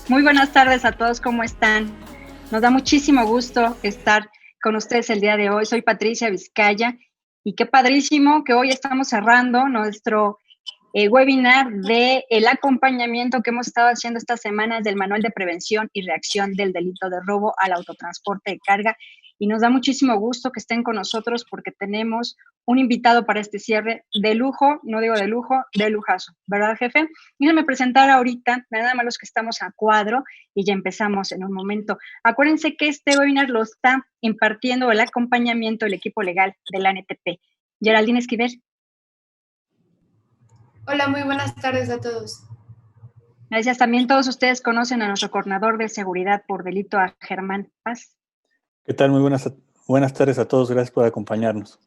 Muy buenas tardes a todos, ¿cómo están? Nos da muchísimo gusto estar con ustedes el día de hoy. Soy Patricia Vizcaya y qué padrísimo que hoy estamos cerrando nuestro webinar de el acompañamiento que hemos estado haciendo estas semanas del Manual de Prevención y Reacción del Delito de Robo al Autotransporte de Carga. Y nos da muchísimo gusto que estén con nosotros porque tenemos un invitado para este cierre de lujo, no digo de lujo, de lujazo, ¿verdad, jefe? Déjenme presentar ahorita, nada más los que estamos a cuadro y ya empezamos en un momento. Acuérdense que este webinar lo está impartiendo el acompañamiento del equipo legal de la ANTP. Geraldine Esquivel. Hola, muy buenas tardes a todos. Gracias. También todos ustedes conocen a nuestro coordinador de seguridad por delito, a Germán Paz. ¿Qué tal? Muy buenas tardes a todos. Gracias por acompañarnos.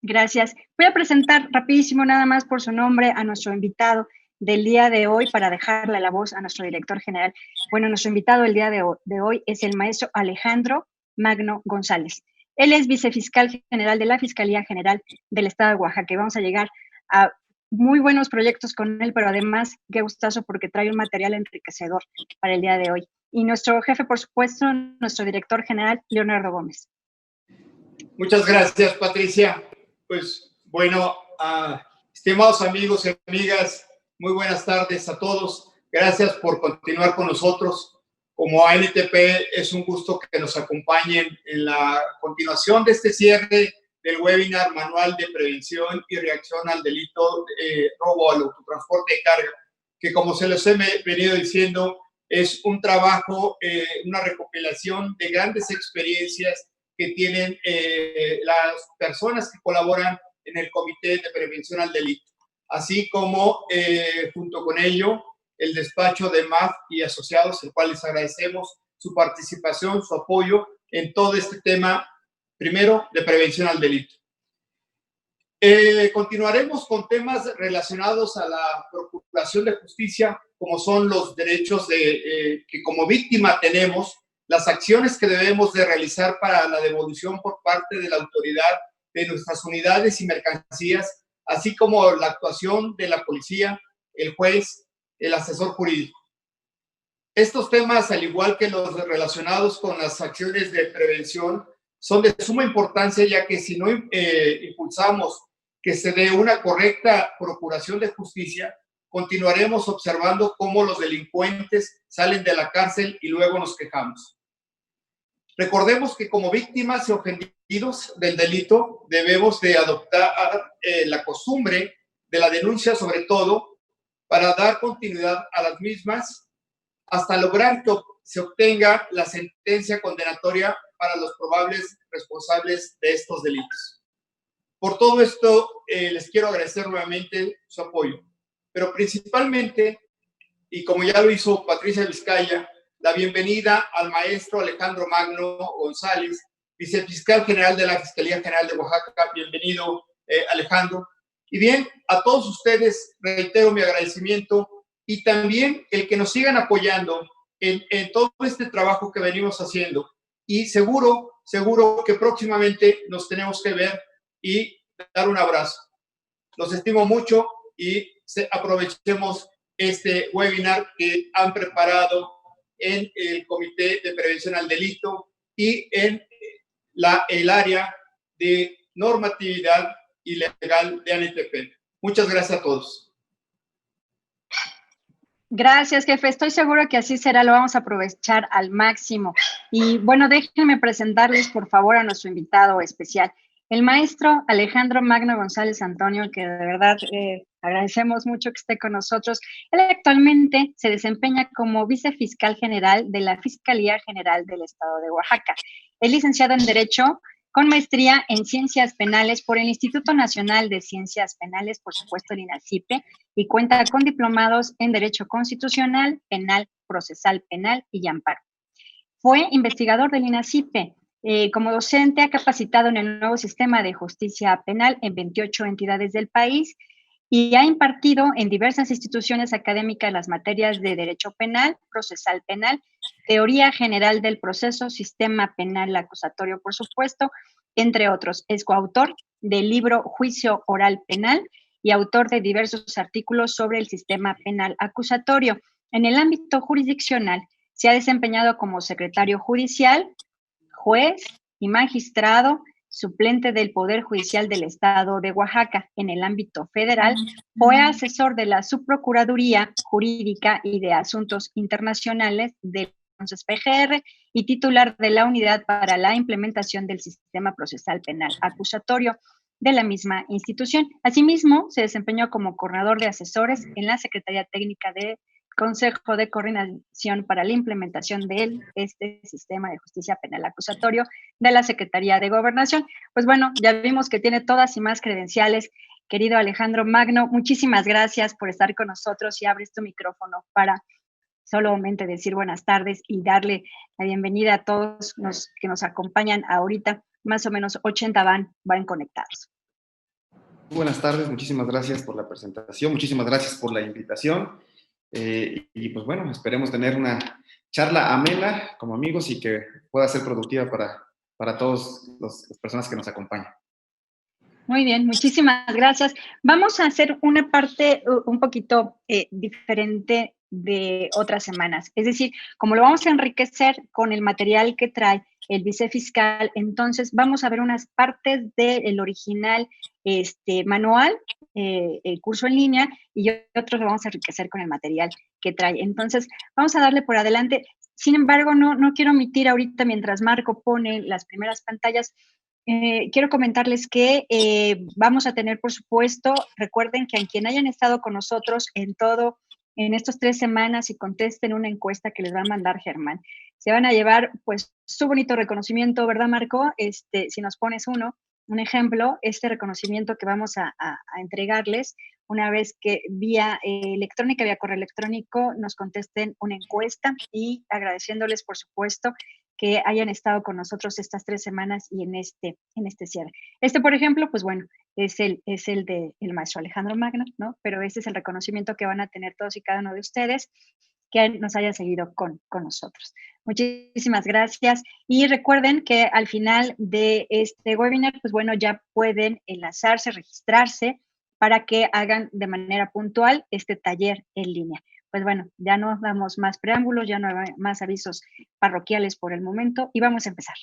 Gracias. Voy a presentar rapidísimo, nada más por su nombre, a nuestro invitado del día de hoy para dejarle la voz a nuestro director general. Bueno, nuestro invitado el día de hoy es el maestro Alejandro Magno González. Él es vicefiscal general de la Fiscalía General del Estado de Oaxaca. Y vamos a llegar a muy buenos proyectos con él, pero además qué gustazo porque trae un material enriquecedor para el día de hoy. Y nuestro jefe, por supuesto, nuestro director general, Leonardo Gómez. Muchas gracias, Patricia. Pues bueno, estimados amigos y amigas, muy buenas tardes a todos. Gracias por continuar con nosotros. Como ANTP, es un gusto que nos acompañen en la continuación de este cierre del webinar Manual de Prevención y Reacción al Delito de Robo al Autotransporte de Carga, que como se les he venido diciendo, es un trabajo, una recopilación de grandes experiencias que tienen las personas que colaboran en el Comité de Prevención al Delito, así como junto con ello el despacho de MAF y asociados, el cual les agradecemos su participación, su apoyo en todo este tema, primero, de prevención al delito. Continuaremos con temas relacionados a la procuración de justicia, como son los derechos que como víctima tenemos, las acciones que debemos de realizar para la devolución por parte de la autoridad de nuestras unidades y mercancías, así como la actuación de la policía, el juez, el asesor jurídico. Estos temas, al igual que los relacionados con las acciones de prevención, son de suma importancia, ya que si no impulsamos que se dé una correcta procuración de justicia, continuaremos observando cómo los delincuentes salen de la cárcel y luego nos quejamos. Recordemos que como víctimas y ofendidos del delito debemos de adoptar la costumbre de la denuncia, sobre todo para dar continuidad a las mismas hasta lograr que se obtenga la sentencia condenatoria para los probables responsables de estos delitos. Por todo esto, les quiero agradecer nuevamente su apoyo, pero principalmente, y como ya lo hizo Patricia Vizcaya, la bienvenida al maestro Alejandro Magno González, vicefiscal general de la Fiscalía General de Oaxaca. Bienvenido, Alejandro. Y bien, a todos ustedes reitero mi agradecimiento y también el que nos sigan apoyando en todo este trabajo que venimos haciendo. Y seguro que próximamente nos tenemos que ver y dar un abrazo. Los estimo mucho y aprovechemos este webinar que han preparado en el Comité de Prevención al Delito y en el área de normatividad y legal de ANTP. Muchas gracias a todos. Gracias, jefe. Estoy seguro que así será. Lo vamos a aprovechar al máximo. Y bueno, déjenme presentarles, por favor, a nuestro invitado especial, el maestro Alejandro Magno González Antonio, que de verdad agradecemos mucho que esté con nosotros. Él actualmente se desempeña como vicefiscal general de la Fiscalía General del Estado de Oaxaca. Es licenciado en Derecho con maestría en Ciencias Penales por el Instituto Nacional de Ciencias Penales, por supuesto el INACIPE, y cuenta con diplomados en Derecho Constitucional, Penal, Procesal Penal y Amparo. Fue investigador del INACIPE. Como docente ha capacitado en el nuevo sistema de justicia penal en 28 entidades del país y ha impartido en diversas instituciones académicas las materias de Derecho Penal, Procesal Penal, Teoría General del Proceso, Sistema Penal Acusatorio, por supuesto, entre otros. Es coautor del libro Juicio Oral Penal y autor de diversos artículos sobre el sistema penal acusatorio. En el ámbito jurisdiccional, Se ha desempeñado como secretario judicial, juez y magistrado suplente del Poder Judicial del Estado de Oaxaca en el ámbito federal. Fue asesor de la Subprocuraduría Jurídica y de Asuntos Internacionales del entonces PGR y titular de la Unidad para la Implementación del Sistema Procesal Penal Acusatorio de la misma institución. Asimismo, se desempeñó como coordinador de asesores en la Secretaría Técnica de Consejo de Coordinación para la Implementación de este Sistema de Justicia Penal Acusatorio de la Secretaría de Gobernación. Pues bueno, ya vimos que tiene todas y más credenciales. Querido Alejandro Magno, muchísimas gracias por estar con nosotros y abres tu micrófono para solamente decir buenas tardes y darle la bienvenida a todos los que nos acompañan ahorita. Más o menos 80 van conectados. Buenas tardes, muchísimas gracias por la presentación, muchísimas gracias por la invitación. Y pues bueno, esperemos tener una charla amena como amigos y que pueda ser productiva para todas las personas que nos acompañan. Muy bien, muchísimas gracias. Vamos a hacer una parte un poquito diferente de otras semanas. Es decir, como lo vamos a enriquecer con el material que trae el vicefiscal, entonces vamos a ver unas partes del original manual, el curso en línea, y otros lo vamos a enriquecer con el material que trae. Entonces, vamos a darle por adelante. Sin embargo, no quiero omitir ahorita, mientras Marco pone las primeras pantallas, quiero comentarles que vamos a tener, por supuesto, recuerden que a quien hayan estado con nosotros en estas 3 semanas y contesten una encuesta que les va a mandar Germán, se van a llevar pues su bonito reconocimiento, ¿verdad, Marco? Si nos pones un ejemplo, este reconocimiento que vamos a entregarles una vez que vía electrónica, vía correo electrónico, nos contesten una encuesta y agradeciéndoles, por supuesto, que hayan estado con nosotros estas 3 semanas y en este cierre. Por ejemplo, pues bueno, es el del maestro Alejandro Magno, ¿no? Pero este es el reconocimiento que van a tener todos y cada uno de ustedes que nos hayan seguido con nosotros. Muchísimas gracias. Y recuerden que al final de este webinar, pues bueno, ya pueden enlazarse, registrarse para que hagan de manera puntual este taller en línea. Pues bueno, ya no damos más preámbulos, ya no hay más avisos parroquiales por el momento y vamos a empezar.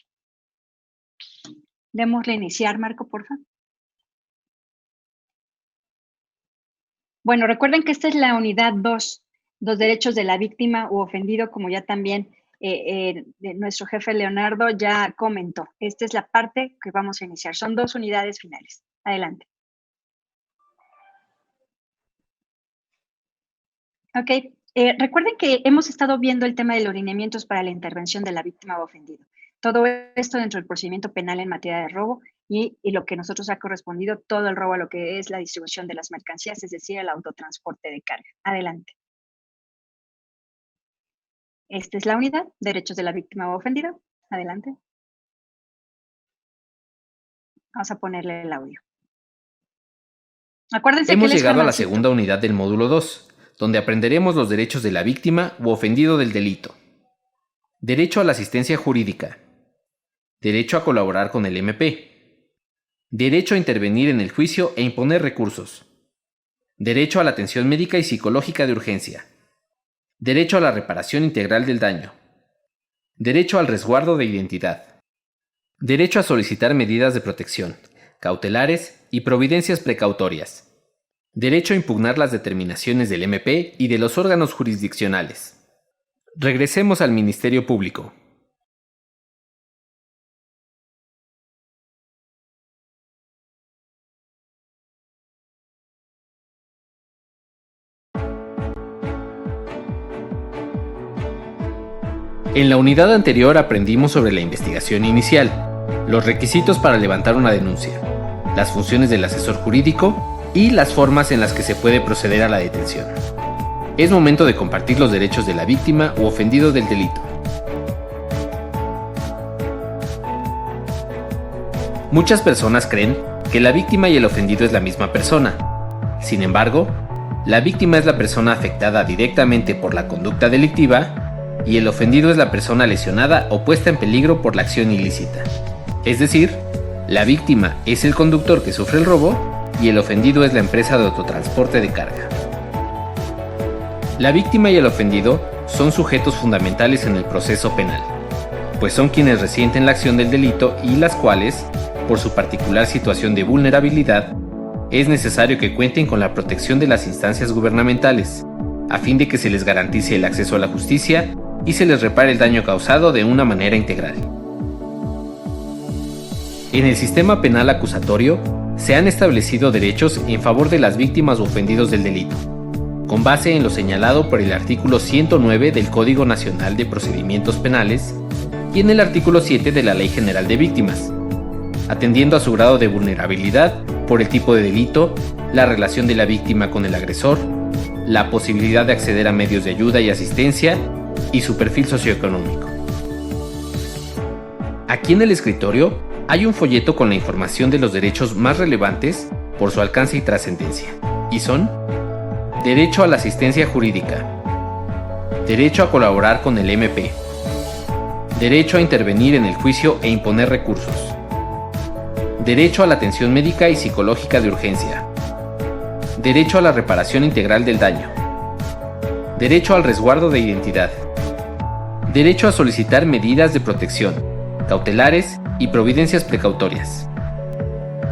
Démosle iniciar, Marco, por favor. Bueno, recuerden que esta es la unidad 2, los derechos de la víctima u ofendido, como ya también nuestro jefe Leonardo ya comentó. Esta es la parte que vamos a iniciar. Son 2 unidades finales. Adelante. Ok, recuerden que hemos estado viendo el tema de los lineamientos para la intervención de la víctima o ofendido. Todo esto dentro del procedimiento penal en materia de robo y lo que nosotros ha correspondido, todo el robo a lo que es la distribución de las mercancías, es decir, el autotransporte de carga. Adelante. Esta es la unidad, derechos de la víctima o ofendido. Adelante. Vamos a ponerle el audio. Acuérdense Hemos que llegado a la segunda unidad del módulo 2, donde aprenderemos los derechos de la víctima u ofendido del delito. Derecho a la asistencia jurídica. Derecho a colaborar con el MP. Derecho a intervenir en el juicio e imponer recursos. Derecho a la atención médica y psicológica de urgencia. Derecho a la reparación integral del daño. Derecho al resguardo de identidad. Derecho a solicitar medidas de protección, cautelares y providencias precautorias. Derecho a impugnar las determinaciones del MP y de los órganos jurisdiccionales. Regresemos al Ministerio Público. En la unidad anterior aprendimos sobre la investigación inicial, los requisitos para levantar una denuncia, las funciones del asesor jurídico y las formas en las que se puede proceder a la detención. Es momento de compartir los derechos de la víctima u ofendido del delito. Muchas personas creen que la víctima y el ofendido es la misma persona. Sin embargo, la víctima es la persona afectada directamente por la conducta delictiva y el ofendido es la persona lesionada o puesta en peligro por la acción ilícita. Es decir, la víctima es el conductor que sufre el robo y el ofendido es la empresa de autotransporte de carga. La víctima y el ofendido son sujetos fundamentales en el proceso penal, pues son quienes resienten la acción del delito y las cuales, por su particular situación de vulnerabilidad, es necesario que cuenten con la protección de las instancias gubernamentales, a fin de que se les garantice el acceso a la justicia y se les repare el daño causado de una manera integral. En el sistema penal acusatorio, se han establecido derechos en favor de las víctimas o ofendidos del delito, con base en lo señalado por el artículo 109 del Código Nacional de Procedimientos Penales y en el artículo 7 de la Ley General de Víctimas, atendiendo a su grado de vulnerabilidad por el tipo de delito, la relación de la víctima con el agresor, la posibilidad de acceder a medios de ayuda y asistencia y su perfil socioeconómico. Aquí en el escritorio hay un folleto con la información de los derechos más relevantes por su alcance y trascendencia, y son: derecho a la asistencia jurídica, derecho a colaborar con el MP, derecho a intervenir en el juicio e imponer recursos, derecho a la atención médica y psicológica de urgencia, derecho a la reparación integral del daño, derecho al resguardo de identidad, derecho a solicitar medidas de protección, cautelares y providencias precautorias,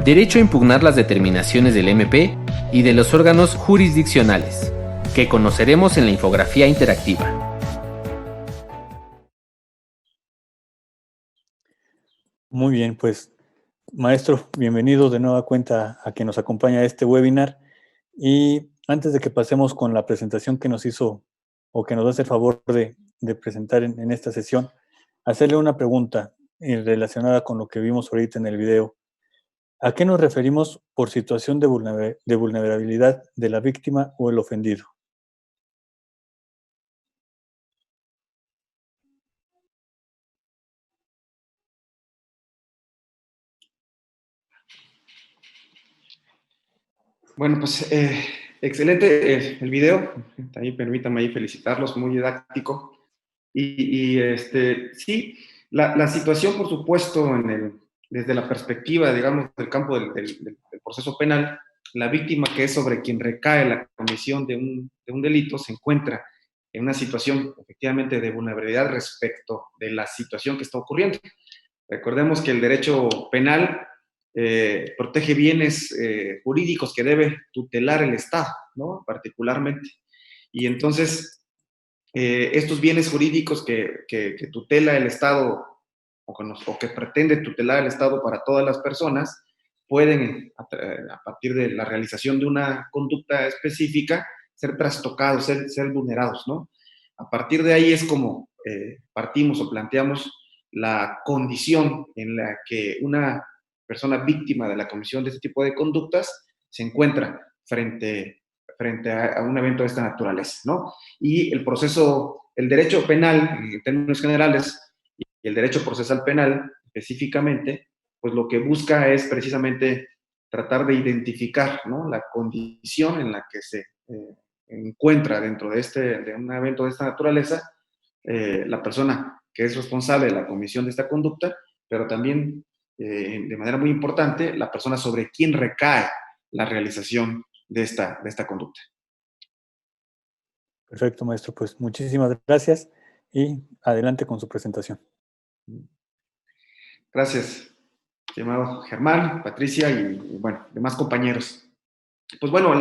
derecho a impugnar las determinaciones del MP y de los órganos jurisdiccionales, que conoceremos en la infografía interactiva. Muy bien, pues, maestro, bienvenido de nueva cuenta a que nos acompaña a este webinar. Y antes de que pasemos con la presentación que nos hizo o que nos hace el favor de presentar en esta sesión, hacerle una pregunta relacionada con lo que vimos ahorita en el video. ¿A qué nos referimos por situación de vulnerabilidad de la víctima o el ofendido? Bueno, pues excelente el video. También permítanme ahí felicitarlos, muy didáctico. Sí, la situación, por supuesto, desde la perspectiva, digamos, del campo del proceso penal, la víctima, que es sobre quien recae la comisión de un delito, se encuentra en una situación efectivamente de vulnerabilidad respecto de la situación que está ocurriendo. Recordemos que el derecho penal protege bienes jurídicos que debe tutelar el Estado, ¿no? Particularmente. Y entonces, estos bienes jurídicos que tutela el Estado o que pretende tutelar el Estado para todas las personas, pueden, a partir de la realización de una conducta específica, ser trastocados, ser vulnerados, ¿no? A partir de ahí es como partimos o planteamos la condición en la que una persona víctima de la comisión de este tipo de conductas se encuentra frente a un evento de esta naturaleza, ¿no? Y el derecho penal, en términos generales, y el derecho procesal penal, específicamente, pues lo que busca es precisamente tratar de identificar, ¿no?, la condición en la que se encuentra dentro de un evento de esta naturaleza la persona que es responsable de la comisión de esta conducta, pero también, de manera muy importante, la persona sobre quien recae la realización de esta conducta. Perfecto, maestro. Pues muchísimas gracias y adelante con su presentación. Gracias, estimado Germán, Patricia y bueno, demás compañeros. Pues bueno,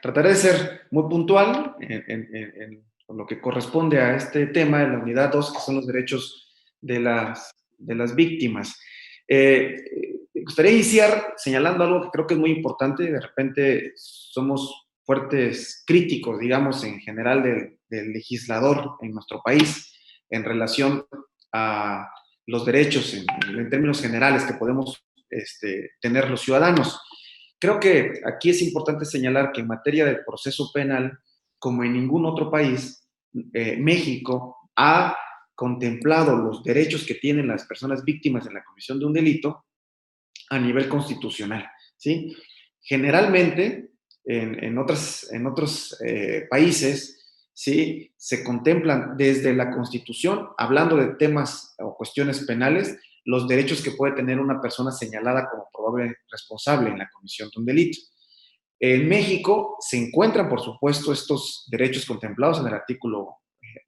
trataré de ser muy puntual en lo que corresponde a este tema de la unidad 2, que son los derechos de las víctimas. Me gustaría iniciar señalando algo que creo que es muy importante. De repente somos fuertes críticos, digamos, en general del legislador en nuestro país en relación a los derechos en términos generales que podemos tener los ciudadanos. Creo que aquí es importante señalar que en materia del proceso penal, como en ningún otro país, México ha contemplado los derechos que tienen las personas víctimas en la comisión de un delito a nivel constitucional, ¿sí? Generalmente, en otros países, ¿sí?, se contemplan desde la Constitución, hablando de temas o cuestiones penales, los derechos que puede tener una persona señalada como probable responsable en la comisión de un delito. En México se encuentran, por supuesto, estos derechos contemplados en el artículo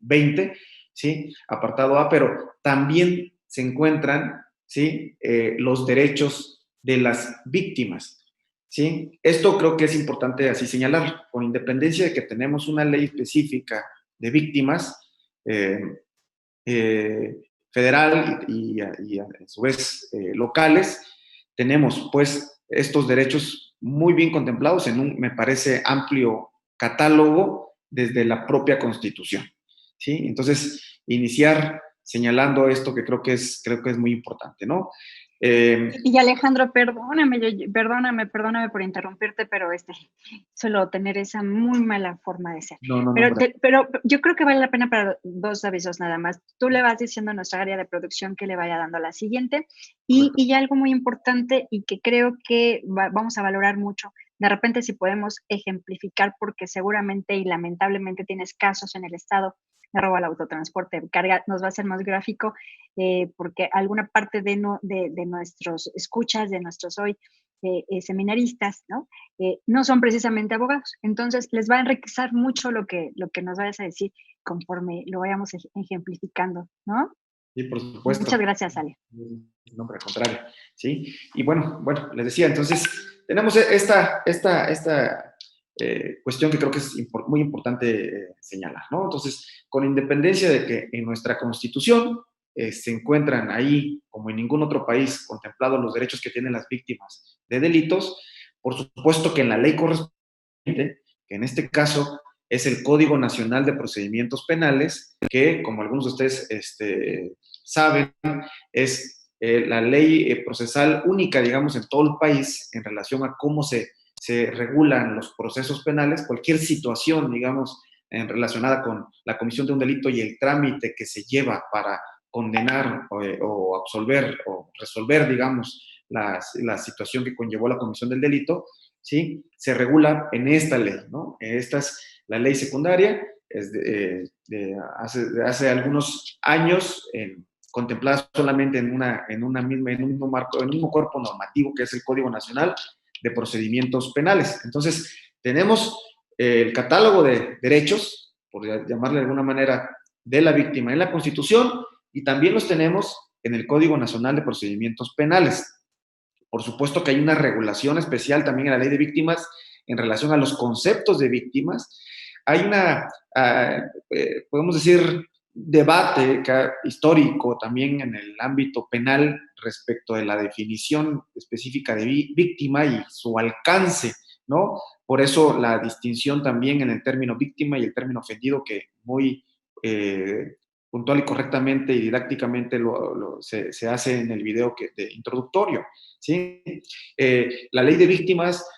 20, ¿sí? Apartado A, pero también se encuentran, ¿sí? Los derechos de las víctimas, ¿sí? Esto creo que es importante así señalar, con independencia de que tenemos una ley específica de víctimas federal y a su vez locales, tenemos pues estos derechos muy bien contemplados en un, me parece, amplio catálogo desde la propia Constitución, ¿sí? Entonces, iniciar señalando esto que creo que es muy importante, ¿no? Y Alejandro, perdóname por interrumpirte, pero suelo tener esa muy mala forma de ser. No, pero yo creo que vale la pena para 2 avisos nada más. Tú le vas diciendo a nuestra área de producción que le vaya dando la siguiente. Y algo muy importante y que creo que vamos a valorar mucho, de repente si podemos ejemplificar, porque seguramente y lamentablemente tienes casos en el estado de robo al autotransporte de carga, nos va a ser más gráfico, porque alguna parte de nuestros escuchas, de nuestros hoy seminaristas, ¿no? No son precisamente abogados. Entonces, les va a enriquecer mucho lo que nos vayas a decir conforme lo vayamos ejemplificando, ¿no? Sí, por supuesto. Muchas gracias, Ale. No, por el contrario, ¿sí? Y bueno, les decía, entonces, tenemos esta cuestión que creo que es muy importante señalar, ¿no? Entonces, con independencia de que en nuestra Constitución se encuentran ahí, como en ningún otro país, contemplados los derechos que tienen las víctimas de delitos, por supuesto que en la ley correspondiente, que en este caso es el Código Nacional de Procedimientos Penales, que, como algunos de ustedes saben, es la ley procesal única, digamos, en todo el país en relación a cómo se regulan los procesos penales, cualquier situación, digamos, relacionada con la comisión de un delito y el trámite que se lleva para condenar o absolver o resolver, digamos, la situación que conllevó la comisión del delito, ¿sí? Se regula en esta ley, ¿no? Esta es la ley secundaria, es hace algunos años, contemplada solamente en un mismo cuerpo normativo que es el Código Nacional de Procedimientos Penales. Entonces, tenemos el catálogo de derechos, por llamarle de alguna manera, de la víctima en la Constitución, y también los tenemos en el Código Nacional de Procedimientos Penales. Por supuesto que hay una regulación especial también en la Ley de Víctimas en relación a los conceptos de víctimas. Hay podemos decir, debate histórico también en el ámbito penal respecto de la definición específica de víctima y su alcance, ¿no? Por eso la distinción también en el término víctima y el término ofendido, que muy puntual y correctamente y didácticamente se hace en el video introductorio, ¿sí? La ley de víctimas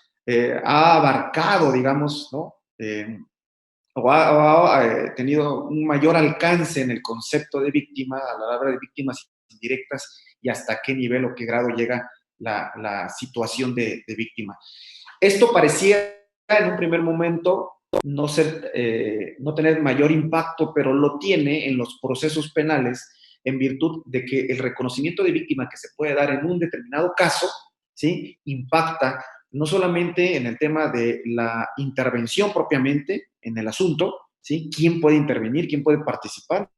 ha abarcado, digamos, ¿no? O ha tenido un mayor alcance en el concepto de víctima a la hora de víctimas indirectas y hasta qué nivel o qué grado llega la situación de víctima. Esto parecía en un primer momento no tener mayor impacto, pero lo tiene en los procesos penales en virtud de que el reconocimiento de víctima que se puede dar en un determinado caso, ¿sí? Impacta no solamente en el tema de la intervención propiamente en el asunto, ¿sí? ¿Quién puede intervenir? ¿Quién puede participar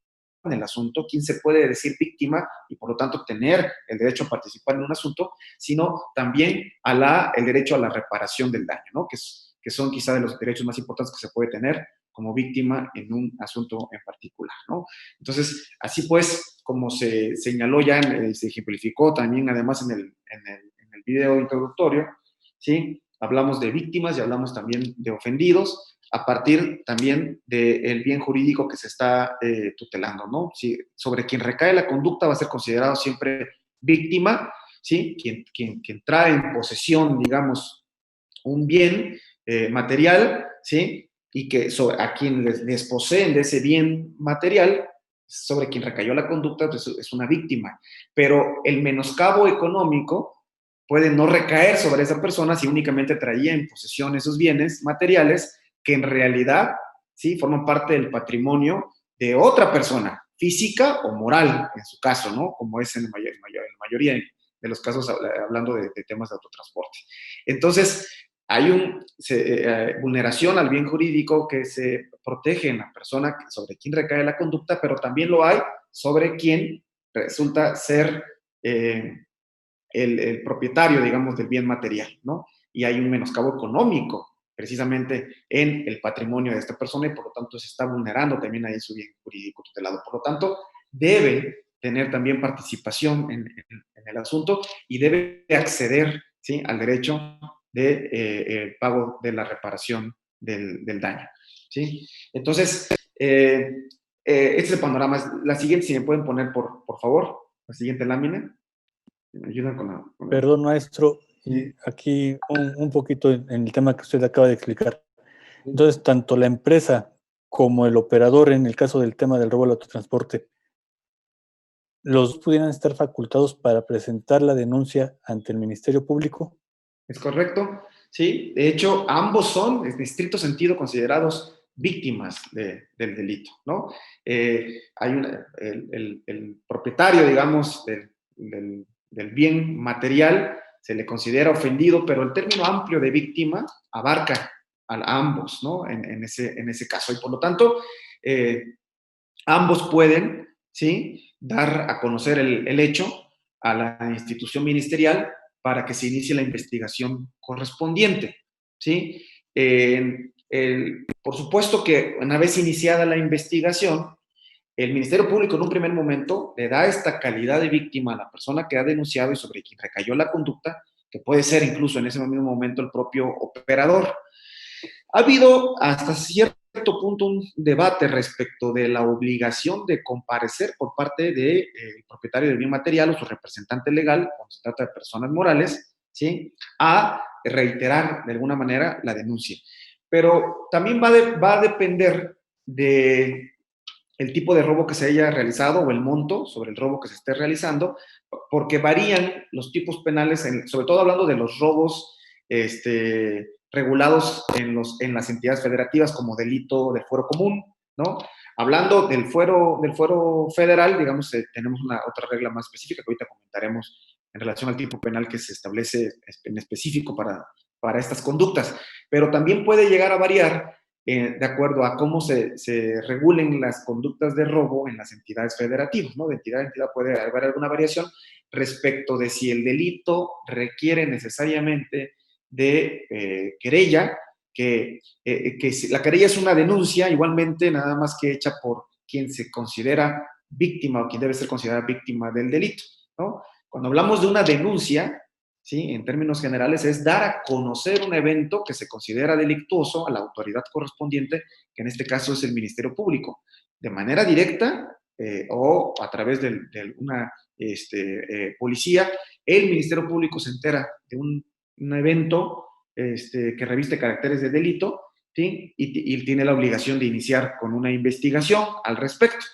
en el asunto? ¿Quién se puede decir víctima y por lo tanto tener el derecho a participar en un asunto? Sino también el derecho a la reparación del daño, ¿no? Que son quizá de los derechos más importantes que se puede tener como víctima en un asunto en particular, ¿no? Entonces, así pues, como se señaló ya, se ejemplificó también además en el video introductorio, ¿sí? Hablamos de víctimas y hablamos también de ofendidos a partir también del bien jurídico que se está tutelando, ¿no? Si sobre quien recae la conducta va a ser considerado siempre víctima, ¿sí? Quien trae en posesión, digamos, un bien material, ¿sí? Y que a quien les poseen de ese bien material, sobre quien recayó la conducta, pues es una víctima. Pero el menoscabo económico puede no recaer sobre esa persona si únicamente traía en posesión esos bienes materiales que en realidad, ¿sí? Forman parte del patrimonio de otra persona, física o moral, en su caso, ¿no? Como es en la mayoría de los casos hablando de temas de autotransporte. Entonces, hay una vulneración al bien jurídico que se protege en la persona sobre quien recae la conducta, pero también lo hay sobre quien resulta ser el propietario, digamos, del bien material, ¿no? Y hay un menoscabo económico precisamente en el patrimonio de esta persona y por lo tanto se está vulnerando también ahí su bien jurídico tutelado. Por lo tanto, debe tener también participación en el asunto y debe acceder, ¿sí?, al derecho de pago de la reparación del daño, ¿sí? Entonces, este es el panorama. La siguiente, si me pueden poner, por favor, la siguiente lámina. Me ayudan con la... Perdón, maestro, y aquí un poquito en el tema que usted acaba de explicar. Entonces, tanto la empresa como el operador, en el caso del tema del robo al autotransporte, ¿los pudieran estar facultados para presentar la denuncia ante el Ministerio Público? Es correcto, sí. De hecho, ambos son, en estricto sentido, considerados víctimas del delito, ¿no? Hay el propietario, digamos, del bien material se le considera ofendido, pero el término amplio de víctima abarca a ambos, ¿no? En ese caso. Y por lo tanto, ambos pueden, ¿sí?, dar a conocer el hecho a la institución ministerial para que se inicie la investigación correspondiente, ¿sí? Por supuesto que una vez iniciada la investigación, el Ministerio Público en un primer momento le da esta calidad de víctima a la persona que ha denunciado y sobre quien recayó la conducta, que puede ser incluso en ese mismo momento el propio operador. Ha habido hasta cierto punto un debate respecto de la obligación de comparecer por parte del propietario del bien material o su representante legal, cuando se trata de personas morales, ¿sí?, a reiterar de alguna manera la denuncia. Pero también va a depender de el tipo de robo que se haya realizado o el monto sobre el robo que se esté realizando, porque varían los tipos penales, sobre todo hablando de los robos regulados en las entidades federativas como delito de fuero común, ¿no? Hablando del fuero federal, digamos, tenemos otra regla más específica que ahorita comentaremos en relación al tipo penal que se establece en específico para estas conductas, pero también puede llegar a variar de acuerdo a cómo se regulen las conductas de robo en las entidades federativas, ¿no? De entidad a entidad puede haber alguna variación respecto de si el delito requiere necesariamente de querella, que la querella es una denuncia, igualmente nada más que hecha por quien se considera víctima o quien debe ser considerada víctima del delito, ¿no? Cuando hablamos de una denuncia, ¿sí?, en términos generales, es dar a conocer un evento que se considera delictuoso a la autoridad correspondiente, que en este caso es el Ministerio Público, de manera directa o a través de una policía. El Ministerio Público se entera de un evento que reviste caracteres de delito, ¿sí?, y tiene la obligación de iniciar con una investigación al respecto,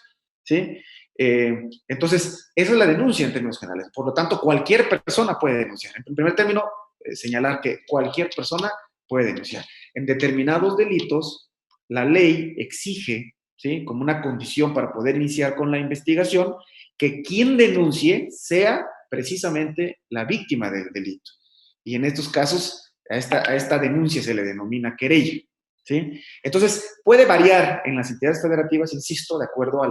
¿sí? Entonces, esa es la denuncia en términos generales. Por lo tanto, cualquier persona puede denunciar. En primer término, señalar que cualquier persona puede denunciar. En determinados delitos, la ley exige, ¿sí?, como una condición para poder iniciar con la investigación, que quien denuncie sea precisamente la víctima del delito. Y en estos casos, a esta denuncia se le denomina querella, ¿sí? Entonces, puede variar en las entidades federativas, insisto, de acuerdo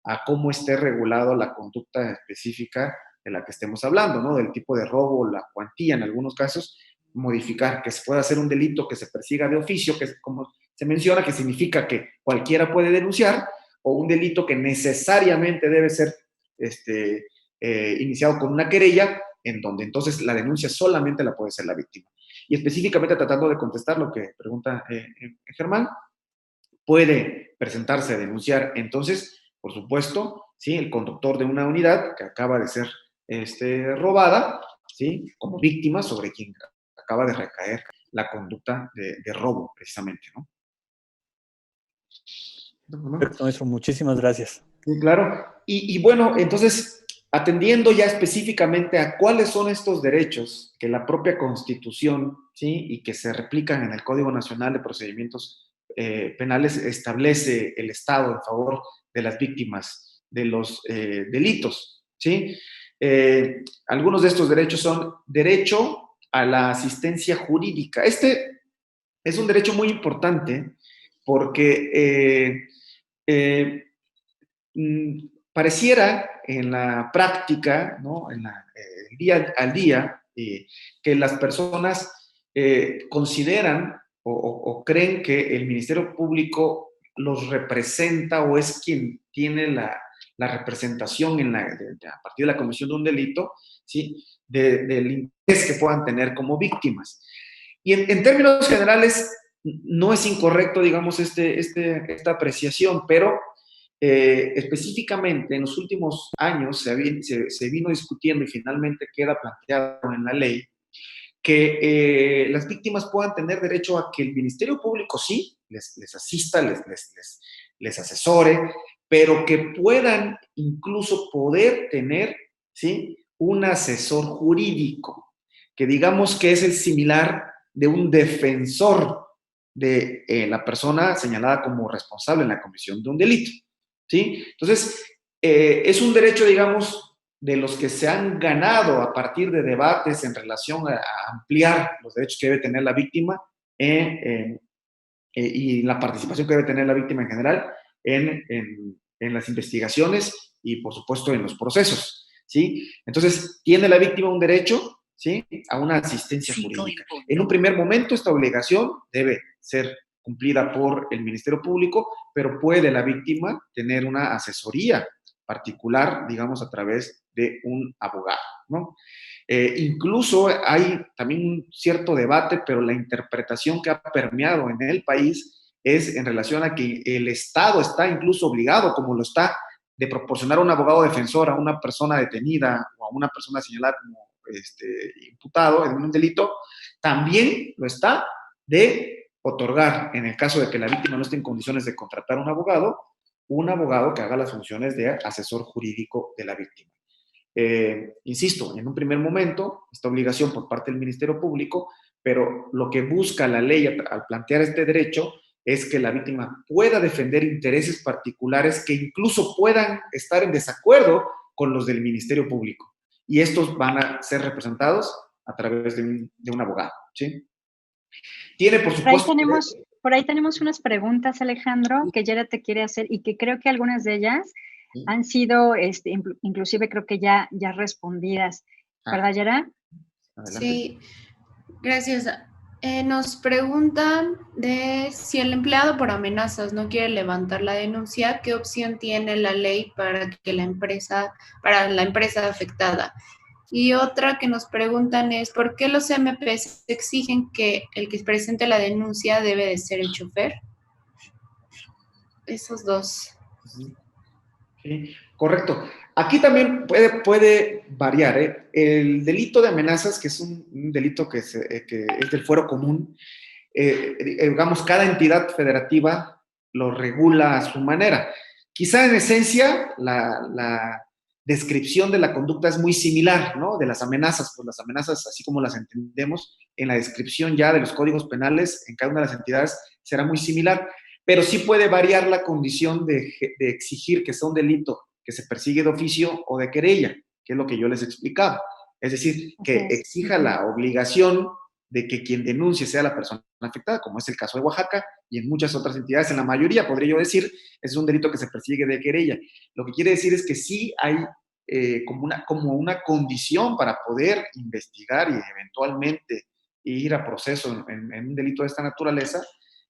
a cómo esté regulado la conducta específica de la que estemos hablando, ¿no? Del tipo de robo, la cuantía en algunos casos, modificar, que se pueda hacer un delito que se persiga de oficio, que como se menciona, que significa que cualquiera puede denunciar, o un delito que necesariamente debe ser iniciado con una querella, en donde entonces la denuncia solamente la puede hacer la víctima. Y específicamente tratando de contestar lo que pregunta Germán, puede presentarse a denunciar entonces, por supuesto, ¿sí?, el conductor de una unidad que acaba de ser robada, ¿sí?, como víctima sobre quien acaba de recaer la conducta de robo, precisamente, ¿no? Perfecto, maestro, muchísimas gracias. Sí, claro. Y bueno, entonces, atendiendo ya específicamente a cuáles son estos derechos que la propia Constitución, ¿sí?, y que se replican en el Código Nacional de Procedimientos Penales, establece el Estado en favor de las víctimas de los delitos, ¿sí? Algunos de estos derechos son derecho a la asistencia jurídica. Este es un derecho muy importante porque pareciera en la práctica, ¿no? El día al día, que las personas consideran o creen que el Ministerio Público los representa o es quien tiene la representación a partir de la comisión de un delito, ¿sí? Del interés que puedan tener como víctimas. Y en términos generales, no es incorrecto, digamos, esta apreciación, pero específicamente en los últimos años se vino discutiendo y finalmente queda planteado en la ley que las víctimas puedan tener derecho a que el Ministerio Público sí les asista, les asesore, pero que puedan incluso poder tener, ¿sí?, un asesor jurídico, que digamos que es el similar de un defensor de la persona señalada como responsable en la comisión de un delito, ¿sí? Entonces, es un derecho, digamos, de los que se han ganado a partir de debates en relación a ampliar los derechos que debe tener la víctima y la participación que debe tener la víctima en general en las investigaciones y, por supuesto, en los procesos, ¿sí? Entonces, tiene la víctima un derecho, ¿sí?, a una asistencia jurídica. En un primer momento, esta obligación debe ser cumplida por el Ministerio Público, pero puede la víctima tener una asesoría particular, digamos, a través de un abogado, ¿no? Incluso hay también un cierto debate, pero la interpretación que ha permeado en el país es en relación a que el Estado está incluso obligado, como lo está, de proporcionar un abogado defensor a una persona detenida o a una persona señalada como imputado en un delito, también lo está de otorgar, en el caso de que la víctima no esté en condiciones de contratar un abogado que haga las funciones de asesor jurídico de la víctima. Insisto, en un primer momento, esta obligación por parte del Ministerio Público, pero lo que busca la ley al plantear este derecho es que la víctima pueda defender intereses particulares que incluso puedan estar en desacuerdo con los del Ministerio Público. Y estos van a ser representados a través de un abogado, ¿sí? Tiene, por supuesto... Por ahí tenemos unas preguntas, Alejandro, que Yara te quiere hacer y que creo que algunas de ellas han sido, inclusive creo que ya respondidas. ¿Verdad, Yara? Sí, gracias. Nos preguntan de si el empleado por amenazas no quiere levantar la denuncia, ¿qué opción tiene la ley para la empresa afectada? Y otra que nos preguntan es, ¿por qué los MPs exigen que el que presente la denuncia debe de ser el chofer? Esos dos. Sí, correcto. Aquí también puede variar, ¿eh? El delito de amenazas, que es un delito que es del fuero común, digamos, cada entidad federativa lo regula a su manera. Quizá en esencia la descripción de la conducta es muy similar, ¿no? De las amenazas, pues las amenazas, así como las entendemos, en la descripción ya de los códigos penales en cada una de las entidades será muy similar, pero sí puede variar la condición de exigir que sea un delito que se persigue de oficio o de querella, que es lo que yo les explicaba. Es decir, que exija la obligación de que quien denuncie sea la persona afectada, como es el caso de Oaxaca y en muchas otras entidades, en la mayoría, podría yo decir, es un delito que se persigue de querella. Lo que quiere decir es que sí hay como una condición para poder investigar y eventualmente ir a proceso en un delito de esta naturaleza,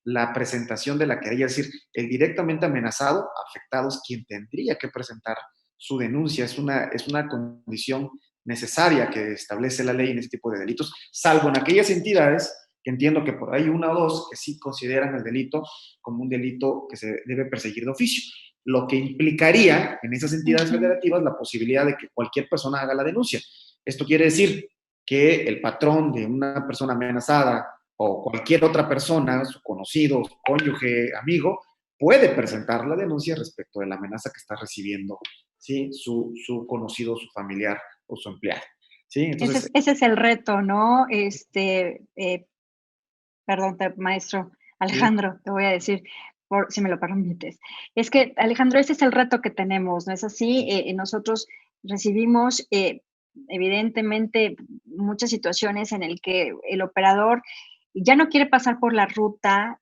la presentación de la querella, es decir, el directamente amenazado, afectado, es quien tendría que presentar su denuncia. Es una condición necesaria que establece la ley en este tipo de delitos, salvo en aquellas entidades que entiendo que por ahí una o dos que sí consideran el delito como un delito que se debe perseguir de oficio, lo que implicaría en esas entidades federativas la posibilidad de que cualquier persona haga la denuncia. Esto quiere decir que el patrón de una persona amenazada o cualquier otra persona, su conocido, su cónyuge, amigo, puede presentar la denuncia respecto de la amenaza que está recibiendo, ¿sí?, su conocido, su familiar o su empleado, ¿sí? Entonces, ese es el reto, ¿no? Perdón, maestro Alejandro, ¿sí? Te voy a decir, si me lo permites. Es que, Alejandro, ese es el reto que tenemos, ¿no es así? Nosotros recibimos, evidentemente, muchas situaciones en el que el operador ya no quiere pasar por la ruta,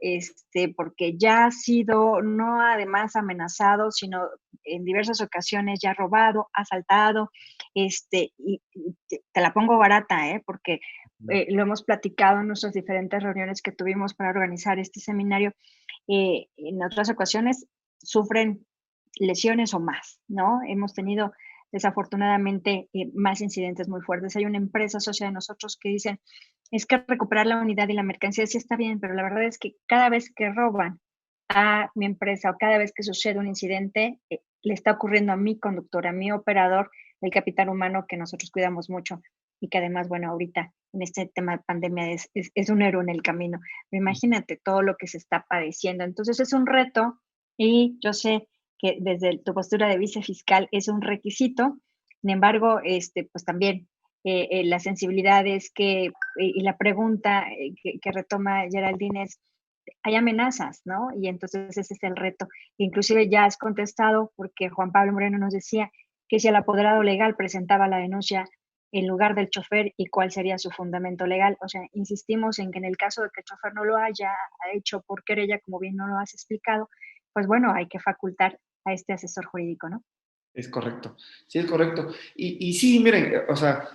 porque ya ha sido no además amenazado, sino en diversas ocasiones ya robado, asaltado, y te la pongo barata, porque lo hemos platicado en nuestras diferentes reuniones que tuvimos para organizar este seminario. En otras ocasiones sufren lesiones o más, ¿no? Hemos tenido desafortunadamente más incidentes muy fuertes. Hay una empresa socia de nosotros que dicen, es que recuperar la unidad y la mercancía sí está bien, pero la verdad es que cada vez que roban a mi empresa o cada vez que sucede un incidente, le está ocurriendo a mi conductor, a mi operador, el capital humano que nosotros cuidamos mucho y que además, bueno, ahorita en este tema de pandemia es un héroe en el camino. Pero imagínate todo lo que se está padeciendo. Entonces es un reto y yo sé que desde tu postura de vicefiscal es un requisito. Sin embargo, pues también la sensibilidad es que, y la pregunta que retoma Geraldine es, hay amenazas, ¿no? Y entonces ese es el reto. Inclusive ya has contestado porque Juan Pablo Moreno nos decía que si el apoderado legal presentaba la denuncia en lugar del chofer y cuál sería su fundamento legal. O sea, insistimos en que en el caso de que el chofer no lo haya hecho por querella, como bien no lo has explicado, pues bueno, hay que facultar a este asesor jurídico, ¿no? Es correcto, sí, es correcto. Y sí, miren, o sea,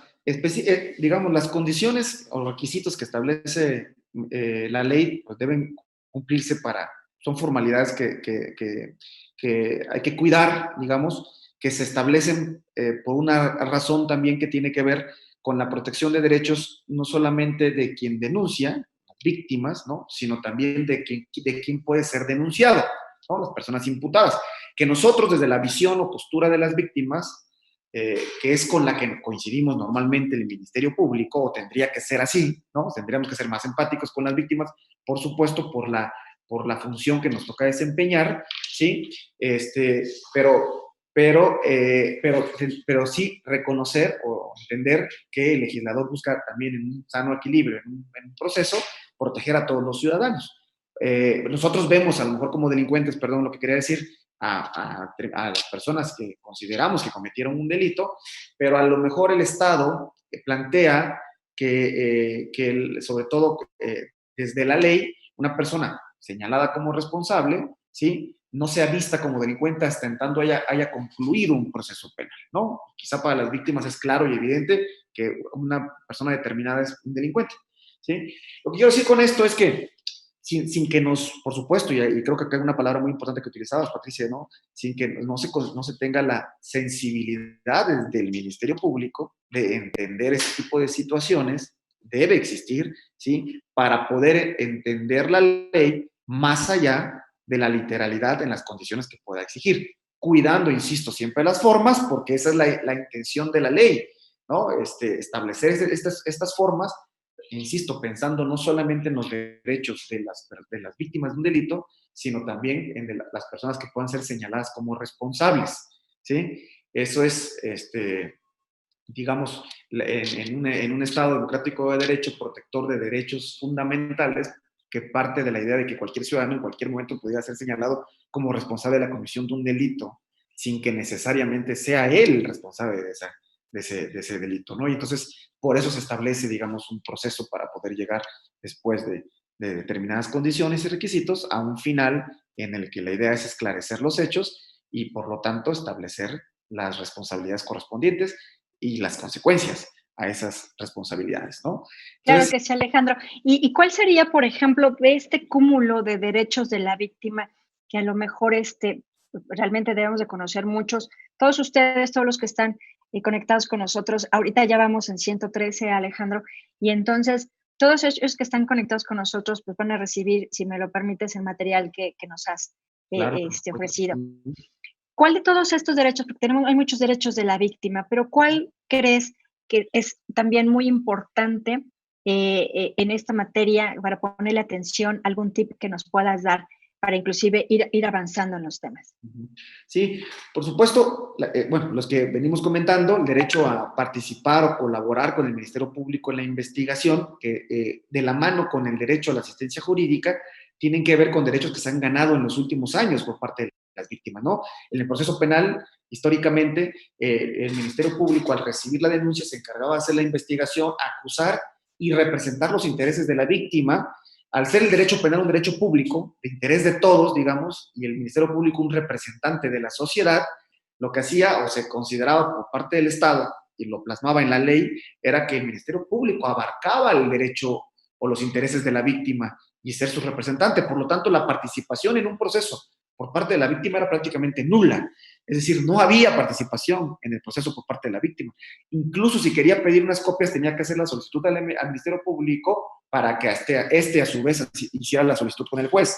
digamos, las condiciones o requisitos que establece la ley pues deben cumplirse son formalidades que hay que cuidar, digamos, que se establecen por una razón también que tiene que ver con la protección de derechos no solamente de quien denuncia, las víctimas, ¿no? Sino también de quien puede ser denunciado, ¿no? Las personas imputadas. Que nosotros desde la visión o postura de las víctimas, que es con la que coincidimos normalmente el Ministerio Público, o tendría que ser así, ¿no? Tendríamos que ser más empáticos con las víctimas, por supuesto, por la función que nos toca desempeñar, ¿sí? Pero sí reconocer o entender que el legislador busca también en un sano equilibrio, en un proceso, proteger a todos los ciudadanos. Nosotros vemos, a lo mejor como delincuentes, perdón, lo que quería decir, a las personas que consideramos que cometieron un delito, pero a lo mejor el Estado plantea que sobre todo desde la ley, una persona señalada como responsable, ¿sí?, no sea vista como delincuente hasta en tanto haya concluido un proceso penal, ¿no? Quizá para las víctimas es claro y evidente que una persona determinada es un delincuente, ¿sí? Lo que quiero decir con esto es que sin que por supuesto, y creo que acá hay una palabra muy importante que utilizabas, Patricia, ¿no? Sin que no se tenga la sensibilidad del Ministerio Público de entender ese tipo de situaciones, debe existir, ¿sí? Para poder entender la ley más allá de la literalidad en las condiciones que pueda exigir, cuidando, insisto, siempre las formas, porque esa es la intención de la ley, ¿no? Establecer estas formas, insisto, pensando no solamente en los derechos de las víctimas de un delito, sino también en las personas que puedan ser señaladas como responsables, ¿sí? Eso es, digamos, en un Estado democrático de derecho, protector de derechos fundamentales, que parte de la idea de que cualquier ciudadano en cualquier momento pudiera ser señalado como responsable de la comisión de un delito, sin que necesariamente sea él el responsable de ese delito, ¿no? Y entonces, por eso se establece, digamos, un proceso para poder llegar después de determinadas condiciones y requisitos a un final en el que la idea es esclarecer los hechos y, por lo tanto, establecer las responsabilidades correspondientes y las consecuencias a esas responsabilidades, ¿no? Entonces, claro que sí, Alejandro. ¿Y cuál sería, por ejemplo, de este cúmulo de derechos de la víctima que a lo mejor realmente debemos de conocer muchos? Todos ustedes, todos los que están conectados con nosotros, ahorita ya vamos en 113, Alejandro, y entonces todos ellos que están conectados con nosotros pues van a recibir, si me lo permites, el material que nos has claro, ofrecido. ¿Cuál de todos estos derechos, porque hay muchos derechos de la víctima, pero cuál crees que es también muy importante en esta materia para ponerle atención, algún tip que nos puedas dar para inclusive ir avanzando en los temas? Sí, por supuesto, bueno, los que venimos comentando, el derecho a participar o colaborar con el Ministerio Público en la investigación, que de la mano con el derecho a la asistencia jurídica, tienen que ver con derechos que se han ganado en los últimos años por parte las víctimas, ¿no? En el proceso penal, históricamente, el Ministerio Público, al recibir la denuncia, se encargaba de hacer la investigación, acusar y representar los intereses de la víctima. Al ser el derecho penal un derecho público, de interés de todos, digamos, y el Ministerio Público un representante de la sociedad, lo que hacía o se consideraba por parte del Estado, y lo plasmaba en la ley, era que el Ministerio Público abarcaba el derecho o los intereses de la víctima y ser su representante. Por lo tanto, la participación en un proceso por parte de la víctima era prácticamente nula. Es decir, no había participación en el proceso por parte de la víctima. Incluso si quería pedir unas copias, tenía que hacer la solicitud al Ministerio Público para que este a su vez hiciera la solicitud con el juez.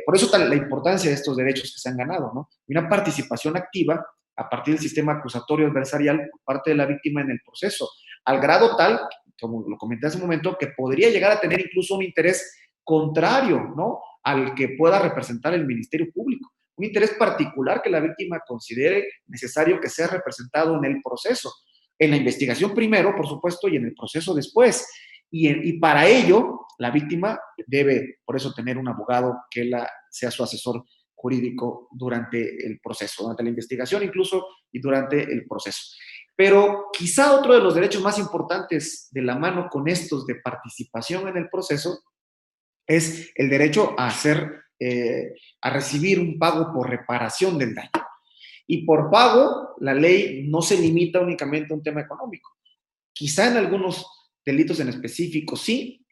Por eso la importancia de estos derechos que se han ganado, ¿no? Una participación activa a partir del sistema acusatorio adversarial por parte de la víctima en el proceso, al grado tal, como lo comenté hace un momento, que podría llegar a tener incluso un interés contrario, ¿no?, al que pueda representar el Ministerio Público. Un interés particular que la víctima considere necesario que sea representado en el proceso, en la investigación primero, por supuesto, y en el proceso después. Y para ello, la víctima debe, por eso, tener un abogado que sea su asesor jurídico durante el proceso, durante la investigación incluso y durante el proceso. Pero quizá otro de los derechos más importantes de la mano con estos de participación en el proceso es el derecho a recibir un pago por reparación del daño. Y por pago, la ley no se limita únicamente a un tema económico. Quizá en algunos delitos en específico sí,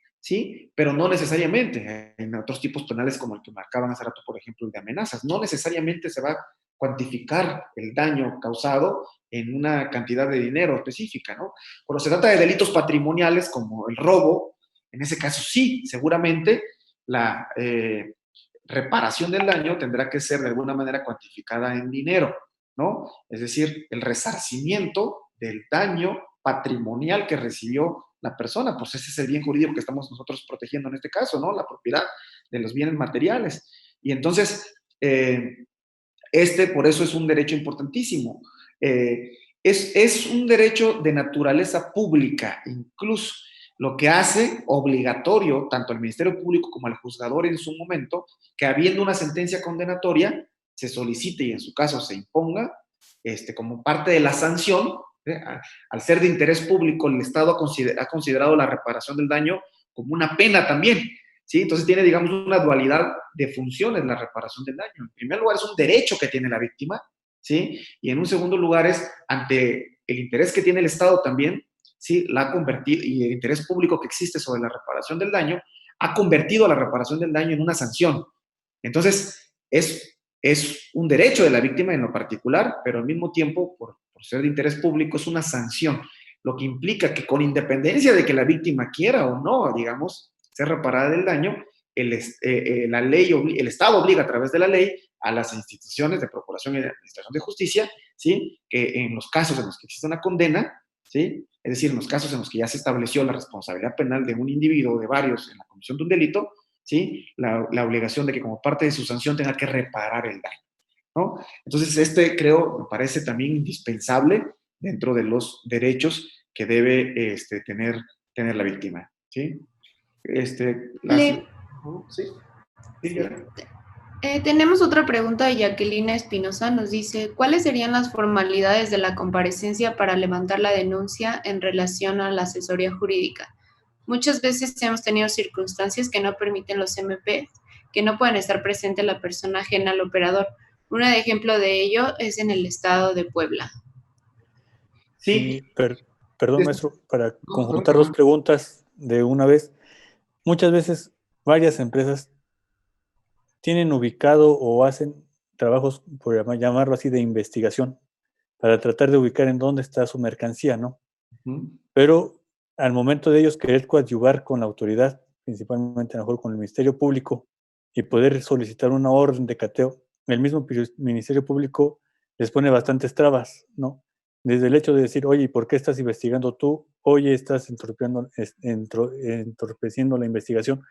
pero no necesariamente. En otros tipos penales como el que marcaban hace rato, por ejemplo, el de amenazas, no necesariamente se va a cuantificar el daño causado en una cantidad de dinero específica, ¿no? Cuando se trata de delitos patrimoniales como el robo, en ese caso sí, seguramente la reparación del daño tendrá que ser de alguna manera cuantificada en dinero, ¿no? Es decir, el resarcimiento del daño patrimonial que recibió la persona, pues ese es el bien jurídico que estamos nosotros protegiendo en este caso, ¿no? La propiedad de los bienes materiales. Y entonces, por eso es un derecho importantísimo. Es un derecho de naturaleza pública, incluso, lo que hace obligatorio tanto al Ministerio Público como al juzgador en su momento que, habiendo una sentencia condenatoria, se solicite y en su caso se imponga como parte de la sanción. Al ser de interés público, el Estado ha considerado la reparación del daño como una pena también, ¿sí? Entonces tiene, digamos, una dualidad de funciones la reparación del daño. En primer lugar, es un derecho que tiene la víctima, ¿sí? Y en un segundo lugar es ante el interés que tiene el Estado también, ¿sí? La ha convertido, y el interés público que existe sobre la reparación del daño, ha convertido a la reparación del daño en una sanción. Entonces, es un derecho de la víctima en lo particular, pero al mismo tiempo, por ser de interés público, es una sanción, lo que implica que, con independencia de que la víctima quiera o no, digamos, ser reparada del daño, la ley, el Estado obliga a través de la ley a las instituciones de procuración y de administración de justicia, ¿sí?, que en los casos en los que existe una condena, ¿sí?, es decir, en los casos en los que ya se estableció la responsabilidad penal de un individuo o de varios en la comisión de un delito, ¿sí?, la obligación de que como parte de su sanción tenga que reparar el daño, ¿no? Entonces, me parece también indispensable dentro de los derechos que debe tener la víctima, ¿sí? Tenemos otra pregunta de Jacqueline Espinosa. Nos dice, ¿cuáles serían las formalidades de la comparecencia para levantar la denuncia en relación a la asesoría jurídica? Muchas veces hemos tenido circunstancias que no permiten los MP, que no pueden estar presente la persona ajena al operador. Un ejemplo de ello es en el estado de Puebla. Sí, perdón, maestro, para conjuntar dos preguntas de una vez. Muchas veces varias empresas tienen ubicado o hacen trabajos, por llamarlo así, de investigación, para tratar de ubicar en dónde está su mercancía, ¿no? Pero al momento de ellos querer coadyuvar con la autoridad, principalmente a lo mejor con el Ministerio Público, y poder solicitar una orden de cateo, el mismo Ministerio Público les pone bastantes trabas, ¿no? Desde el hecho de decir, oye, ¿por qué estás investigando tú? Oye, estás entorpeciendo la investigación.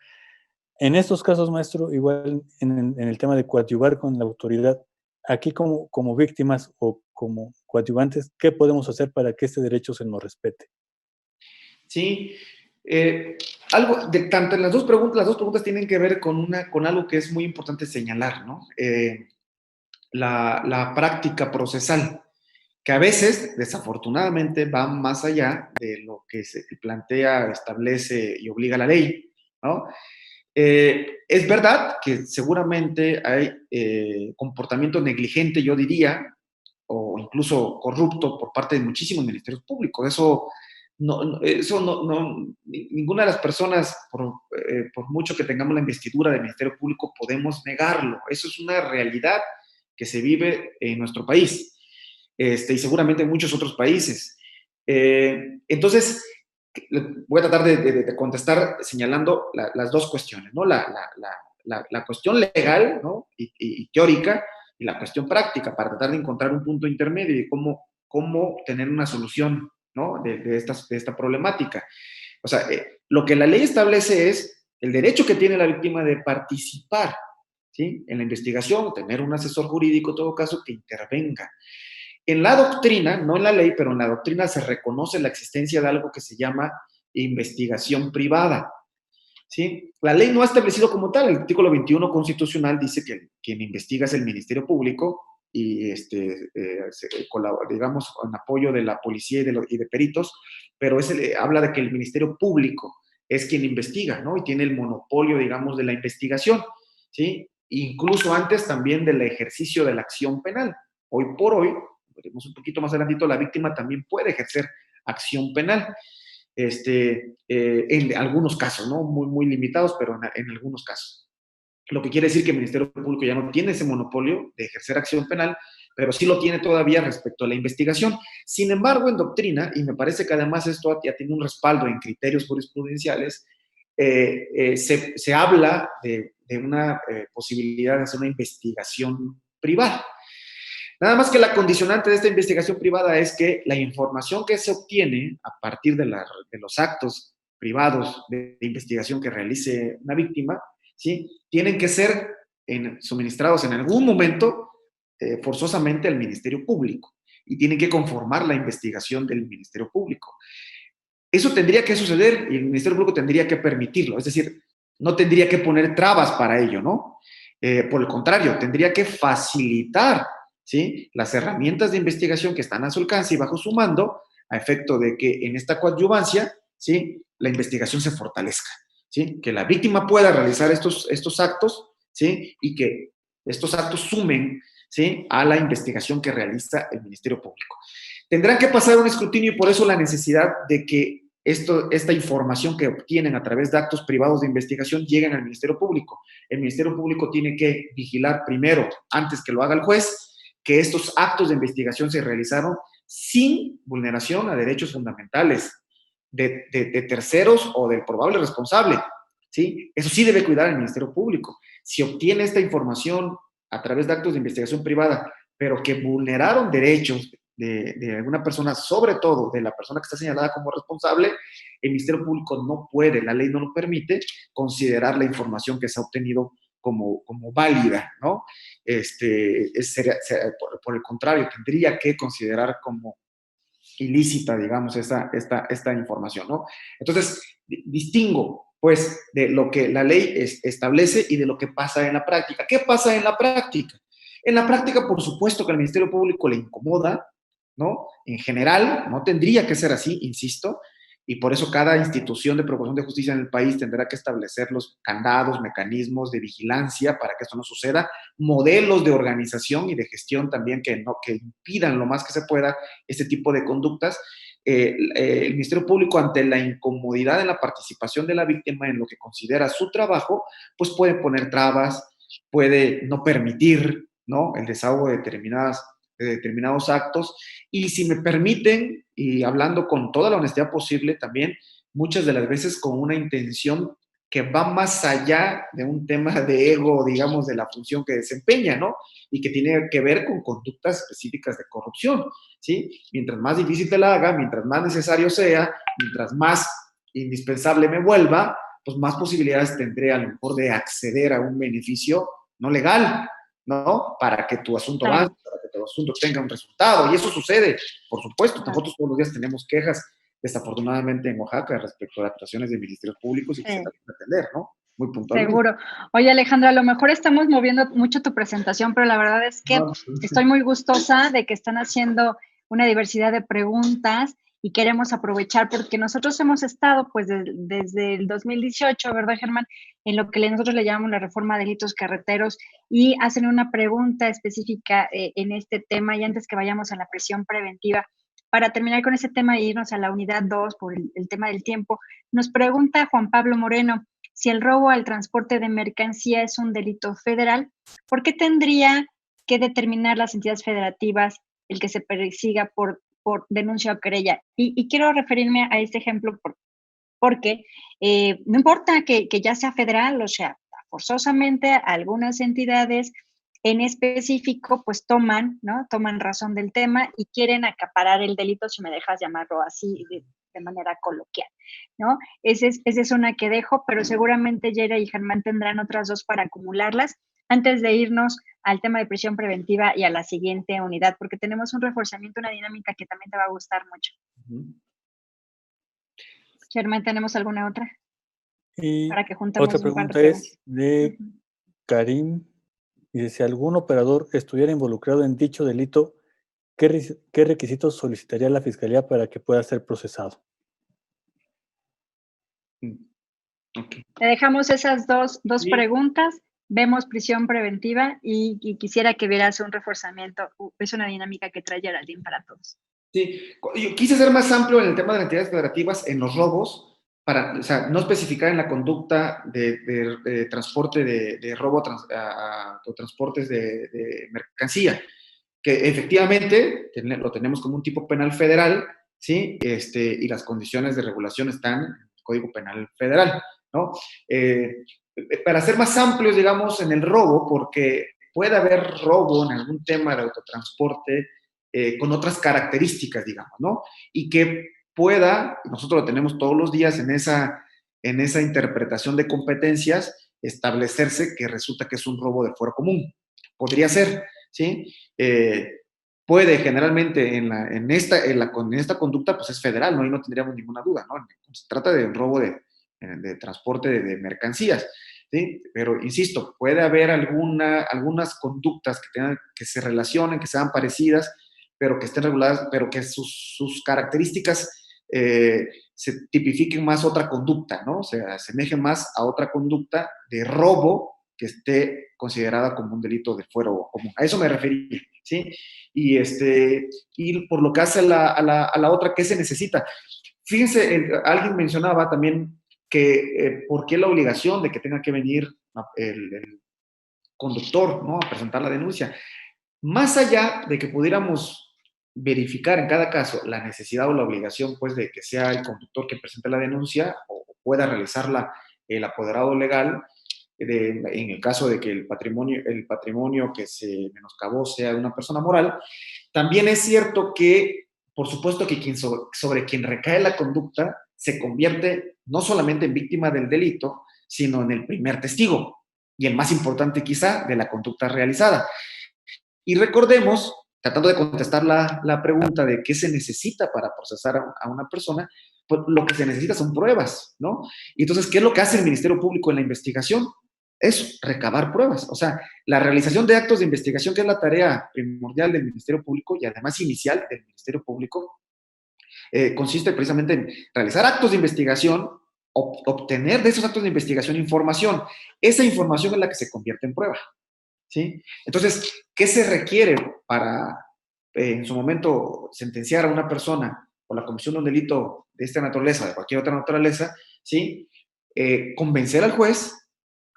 En estos casos, maestro, igual en el tema de coadyuvar con la autoridad, aquí como víctimas o como coadyuvantes, ¿qué podemos hacer para que este derecho se nos respete? Sí, tanto en las dos preguntas tienen que ver con algo que es muy importante señalar, ¿no? la práctica procesal, que a veces, desafortunadamente, va más allá de lo que se plantea, establece y obliga la ley, ¿no? Es verdad que seguramente hay comportamiento negligente, yo diría, o incluso corrupto por parte de muchísimos ministerios públicos. Eso ninguna de las personas, por mucho que tengamos la investidura del Ministerio Público, podemos negarlo. Eso es una realidad que se vive en nuestro país, y seguramente en muchos otros países. Entonces, voy a tratar de contestar señalando las dos cuestiones, ¿no? La cuestión legal, ¿no? y teórica, y la cuestión práctica, para tratar de encontrar un punto intermedio y cómo tener una solución, ¿no? de esta problemática. O sea, lo que la ley establece es el derecho que tiene la víctima de participar, ¿sí? en la investigación, tener un asesor jurídico, en todo caso, que intervenga. En la doctrina, no en la ley, pero en la doctrina se reconoce la existencia de algo que se llama investigación privada, ¿sí? La ley no ha establecido como tal. El artículo 21 constitucional dice que quien investiga es el Ministerio Público y, digamos, con apoyo de la policía y de peritos, pero habla de que el Ministerio Público es quien investiga, ¿no? Y tiene el monopolio, digamos, de la investigación, ¿sí? Incluso antes también del ejercicio de la acción penal. Hoy por hoy, veremos un poquito más adelantito, la víctima también puede ejercer acción penal. En algunos casos, ¿no? Muy, muy limitados, pero en algunos casos. Lo que quiere decir que el Ministerio Público ya no tiene ese monopolio de ejercer acción penal, pero sí lo tiene todavía respecto a la investigación. Sin embargo, en doctrina, y me parece que además esto ya tiene un respaldo en criterios jurisprudenciales, se habla de una posibilidad de hacer una investigación privada. Nada más que la condicionante de esta investigación privada es que la información que se obtiene a partir de los actos privados de investigación que realice una víctima, ¿sí? Tienen que ser suministrados en algún momento forzosamente al Ministerio Público y tienen que conformar la investigación del Ministerio Público. Eso tendría que suceder y el Ministerio Público tendría que permitirlo, es decir, no tendría que poner trabas para ello, ¿no? Por el contrario, tendría que facilitar, ¿sí? las herramientas de investigación que están a su alcance y bajo su mando, a efecto de que en esta coadyuvancia, ¿sí? la investigación se fortalezca, ¿sí? que la víctima pueda realizar estos actos, ¿sí? y que estos actos sumen, ¿sí? a la investigación que realiza el Ministerio Público. Tendrán que pasar un escrutinio y por eso la necesidad de que esta información que obtienen a través de actos privados de investigación lleguen al Ministerio Público. El Ministerio Público tiene que vigilar primero, antes que lo haga el juez, que estos actos de investigación se realizaron sin vulneración a derechos fundamentales de terceros o del probable responsable, ¿sí? Eso sí debe cuidar el Ministerio Público. Si obtiene esta información a través de actos de investigación privada, pero que vulneraron derechos de alguna persona, sobre todo de la persona que está señalada como responsable, el Ministerio Público no puede, la ley no lo permite, considerar la información que se ha obtenido como válida, ¿no? Por el contrario, tendría que considerar como ilícita, digamos, esta información, ¿no? Entonces, distingo, pues, de lo que la ley establece y de lo que pasa en la práctica. ¿Qué pasa en la práctica? En la práctica, por supuesto que al Ministerio Público le incomoda, ¿no? En general, no tendría que ser así, insisto, y por eso cada institución de procuración de justicia en el país tendrá que establecer los candados, mecanismos de vigilancia para que esto no suceda, modelos de organización y de gestión también que impidan lo más que se pueda este tipo de conductas. El Ministerio Público, ante la incomodidad en la participación de la víctima en lo que considera su trabajo, pues puede poner trabas, puede no permitir, ¿no? el desahogo de determinados actos, y si me permiten, y hablando con toda la honestidad posible también, muchas de las veces con una intención que va más allá de un tema de ego, digamos, de la función que desempeña, ¿no? Y que tiene que ver con conductas específicas de corrupción, ¿sí? Mientras más difícil te la haga, mientras más necesario sea, mientras más indispensable me vuelva, pues más posibilidades tendré a lo mejor de acceder a un beneficio no legal, ¿no? Para que tu asunto avance, para que tu asunto tenga un resultado. Y eso sucede, por supuesto. Nosotros todos los días tenemos quejas, desafortunadamente, en Oaxaca respecto a actuaciones de ministerios públicos y que se tratan de atender, ¿no? muy puntualmente. Seguro. Oye, Alejandra, a lo mejor estamos moviendo mucho tu presentación, pero la verdad es que estoy muy gustosa de que están haciendo una diversidad de preguntas y queremos aprovechar porque nosotros hemos estado pues desde el 2018, ¿verdad, Germán? En lo que nosotros le llamamos la reforma de delitos carreteros y hacen una pregunta específica en este tema y antes que vayamos a la prisión preventiva, para terminar con ese tema e irnos a la unidad 2 por el tema del tiempo, nos pregunta Juan Pablo Moreno, si el robo al transporte de mercancía es un delito federal, ¿por qué tendría que determinar las entidades federativas el que se persiga por denuncia o querella? Y quiero referirme a este ejemplo porque no importa que ya sea federal, o sea, forzosamente algunas entidades en específico pues toman razón del tema y quieren acaparar el delito, si me dejas llamarlo así de manera coloquial, ¿no? Esa es una que dejo, pero seguramente Yera y Germán tendrán otras dos para acumularlas antes de irnos al tema de prisión preventiva y a la siguiente unidad, porque tenemos un reforzamiento, una dinámica que también te va a gustar mucho. Germán, ¿tenemos alguna otra? Y para que juntemos otra pregunta es de Karim. Dice, si algún operador estuviera involucrado en dicho delito, ¿qué requisitos solicitaría la Fiscalía para que pueda ser procesado? Okay. Le dejamos esas dos Sí. preguntas, vemos prisión preventiva y quisiera que vieras un reforzamiento. Es una dinámica que trae Geraldine para todos. Sí, yo quise ser más amplio en el tema de las entidades federativas en los robos, para, o sea, no especificar en la conducta de transporte de robo o transportes de mercancía, que efectivamente lo tenemos como un tipo penal federal, ¿sí? Y las condiciones de regulación están en el Código Penal Federal, ¿no? Para ser más amplios, digamos, en el robo, porque puede haber robo en algún tema de autotransporte con otras características, digamos, ¿no? Y que pueda, nosotros lo tenemos todos los días en esa interpretación de competencias, establecerse que resulta que es un robo de fuero común. Podría ser, ¿sí? Puede generalmente en esta conducta, pues es federal, ¿no? Ahí no tendríamos ninguna duda, ¿no? Se trata de un robo de transporte de mercancías, ¿sí? Pero, insisto, puede haber algunas conductas que se relacionen, que sean parecidas, pero que estén reguladas, pero que sus características se tipifiquen más otra conducta, ¿no? O sea, asemejen más a otra conducta de robo que esté considerada como un delito de fuero común. A eso me refería, ¿sí? Y por lo que hace a la otra, ¿qué se necesita? Fíjense, alguien mencionaba también que por qué la obligación de que tenga que venir el conductor, ¿no? A presentar la denuncia. Más allá de que pudiéramos verificar en cada caso la necesidad o la obligación, pues, de que sea el conductor que presente la denuncia o pueda realizarla el apoderado legal, en el caso de que el patrimonio que se menoscabó sea de una persona moral, también es cierto que, por supuesto, que sobre quien recae la conducta se convierte no solamente en víctima del delito, sino en el primer testigo y el más importante quizá de la conducta realizada. Y recordemos, tratando de contestar la pregunta de qué se necesita para procesar a una persona, pues lo que se necesita son pruebas, ¿no? Y entonces, ¿qué es lo que hace el Ministerio Público en la investigación? Es recabar pruebas. O sea, la realización de actos de investigación, que es la tarea primordial del Ministerio Público y además inicial del Ministerio Público, consiste precisamente en realizar actos de investigación, obtener de esos actos de investigación información. Esa información es la que se convierte en prueba, ¿sí? Entonces, ¿qué se requiere para, en su momento, sentenciar a una persona por la comisión de un delito de esta naturaleza, de cualquier otra naturaleza, ¿sí? Convencer al juez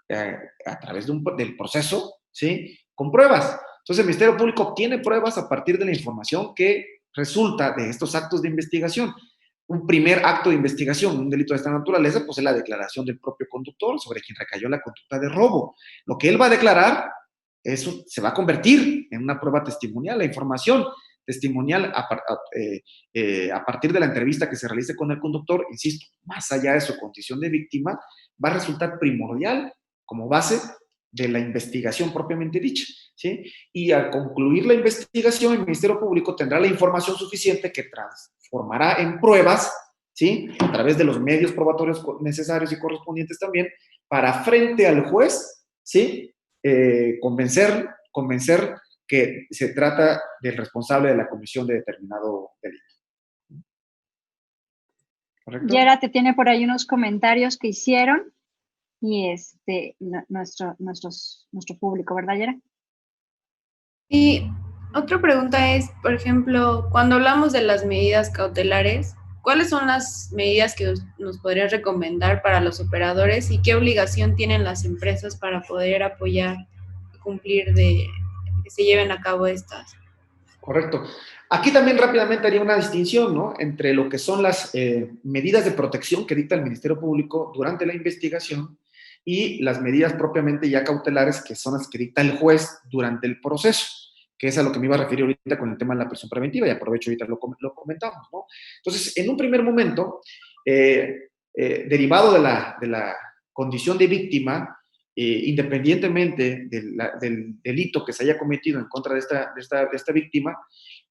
a través del proceso, ¿sí? Con pruebas. Entonces, el Ministerio Público obtiene pruebas a partir de la información que resulta de estos actos de investigación. Un primer acto de investigación, un delito de esta naturaleza, pues es la declaración del propio conductor sobre quien recayó la conducta de robo. Lo que él va a declarar, eso se va a convertir en una prueba testimonial. La información testimonial a partir de la entrevista que se realice con el conductor, insisto, más allá de su condición de víctima, va a resultar primordial como base de la investigación propiamente dicha, ¿sí? Y al concluir la investigación, el Ministerio Público tendrá la información suficiente que transformará en pruebas, ¿sí? A través de los medios probatorios necesarios y correspondientes también, para frente al juez, ¿sí? Convencer que se trata del responsable de la comisión de determinado delito. ¿Correcto? Yera te tiene por ahí unos comentarios que hicieron y nuestro público, ¿verdad, Yera? Y otra pregunta es, por ejemplo, cuando hablamos de las medidas cautelares, ¿cuáles son las medidas que nos podrías recomendar para los operadores y qué obligación tienen las empresas para poder apoyar y cumplir de que se lleven a cabo estas? Correcto. Aquí también rápidamente haría una distinción, ¿no?, entre lo que son las medidas de protección que dicta el Ministerio Público durante la investigación y las medidas propiamente ya cautelares, que son las que dicta el juez durante el proceso, que es a lo que me iba a referir ahorita con el tema de la prisión preventiva, y aprovecho ahorita lo comentamos, ¿no? Entonces, en un primer momento, derivado de la condición de víctima, independientemente del delito que se haya cometido en contra de esta víctima,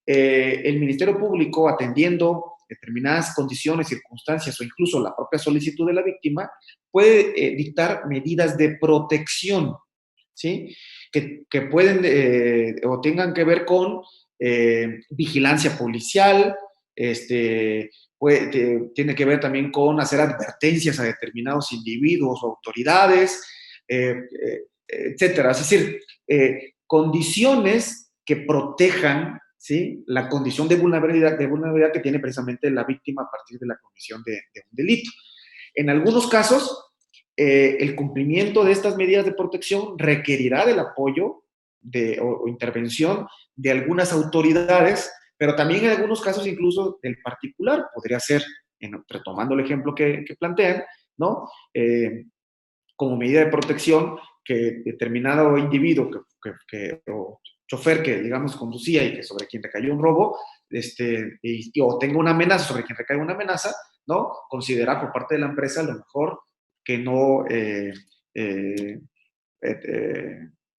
el Ministerio Público, atendiendo determinadas condiciones, circunstancias o incluso la propia solicitud de la víctima, puede dictar medidas de protección, ¿sí? Que pueden o tengan que ver con vigilancia policial, tiene que ver también con hacer advertencias a determinados individuos o autoridades, etcétera. Es decir, condiciones que protejan, ¿sí?, la condición de vulnerabilidad que tiene precisamente la víctima a partir de la comisión de un delito. En algunos casos, el cumplimiento de estas medidas de protección requerirá del apoyo o intervención de algunas autoridades, pero también en algunos casos incluso del particular. Podría ser, retomando el ejemplo que plantean, ¿no?, como medida de protección, que determinado individuo o chofer que, digamos, conducía y que sobre quien recayó un robo, o tenga una amenaza, sobre quien recaiga una amenaza, ¿no?, considerar por parte de la empresa a lo mejor que no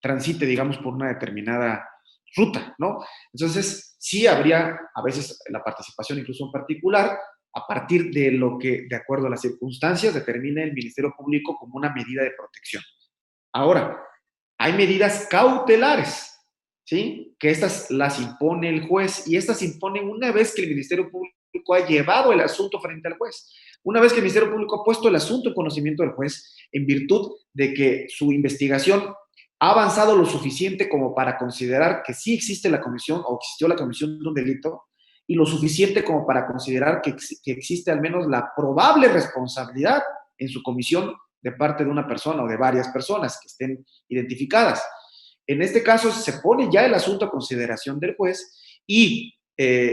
transite, digamos, por una determinada ruta, ¿no? Entonces, sí habría a veces la participación incluso en particular, a partir de lo que, de acuerdo a las circunstancias, determine el Ministerio Público como una medida de protección. Ahora, hay medidas cautelares, ¿sí?, que estas las impone el juez, y estas se imponen una vez que el Ministerio Público ha llevado el asunto frente al juez. Una vez que el Ministerio Público ha puesto el asunto en conocimiento del juez, en virtud de que su investigación ha avanzado lo suficiente como para considerar que sí existe la comisión o existió la comisión de un delito, y lo suficiente como para considerar que existe al menos la probable responsabilidad en su comisión de parte de una persona o de varias personas que estén identificadas. En este caso se pone ya el asunto a consideración del juez y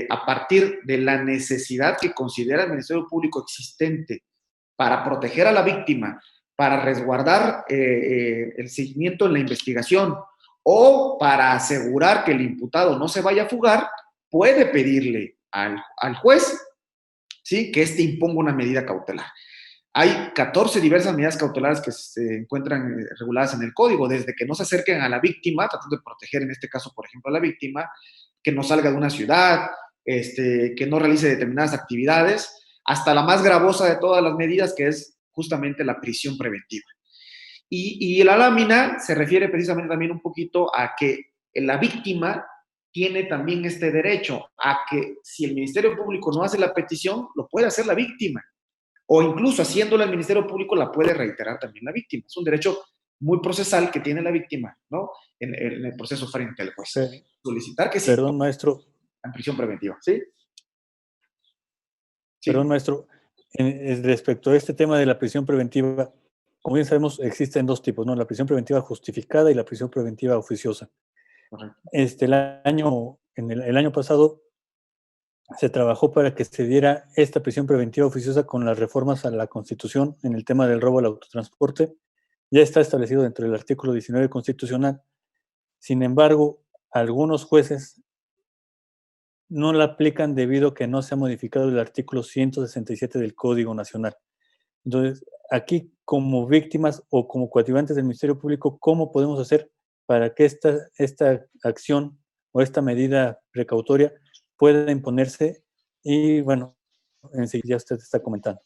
a partir de la necesidad que considera el Ministerio Público existente para proteger a la víctima, para resguardar el seguimiento en la investigación o para asegurar que el imputado no se vaya a fugar, puede pedirle al juez, ¿sí?, que éste imponga una medida cautelar. Hay 14 diversas medidas cautelares que se encuentran reguladas en el código, desde que no se acerquen a la víctima, tratando de proteger en este caso, por ejemplo, a la víctima, que no salga de una ciudad, que no realice determinadas actividades, hasta la más gravosa de todas las medidas, que es justamente la prisión preventiva. Y la lámina se refiere precisamente también un poquito a que la víctima tiene también este derecho a que si el Ministerio Público no hace la petición, lo puede hacer la víctima. O incluso haciéndola el Ministerio Público la puede reiterar también la víctima. Es un derecho muy procesal que tiene la víctima, ¿no?, en el proceso frente al juez. Sí. Solicitar que Perdón, maestro. En prisión preventiva, ¿sí? Sí. Perdón, maestro. Respecto a este tema de la prisión preventiva, como bien sabemos, existen dos tipos, ¿no?, la prisión preventiva justificada y la prisión preventiva oficiosa. Correcto. El año pasado se trabajó para que se diera esta prisión preventiva oficiosa con las reformas a la Constitución en el tema del robo al autotransporte. Ya está establecido dentro del artículo 19 constitucional. Sin embargo, algunos jueces no la aplican debido a que no se ha modificado el artículo 167 del Código Nacional. Entonces, aquí como víctimas o como coadyuvantes del Ministerio Público, ¿cómo podemos hacer para que esta acción o esta medida precautoria pueda imponerse? Y bueno, enseguida usted está comentando.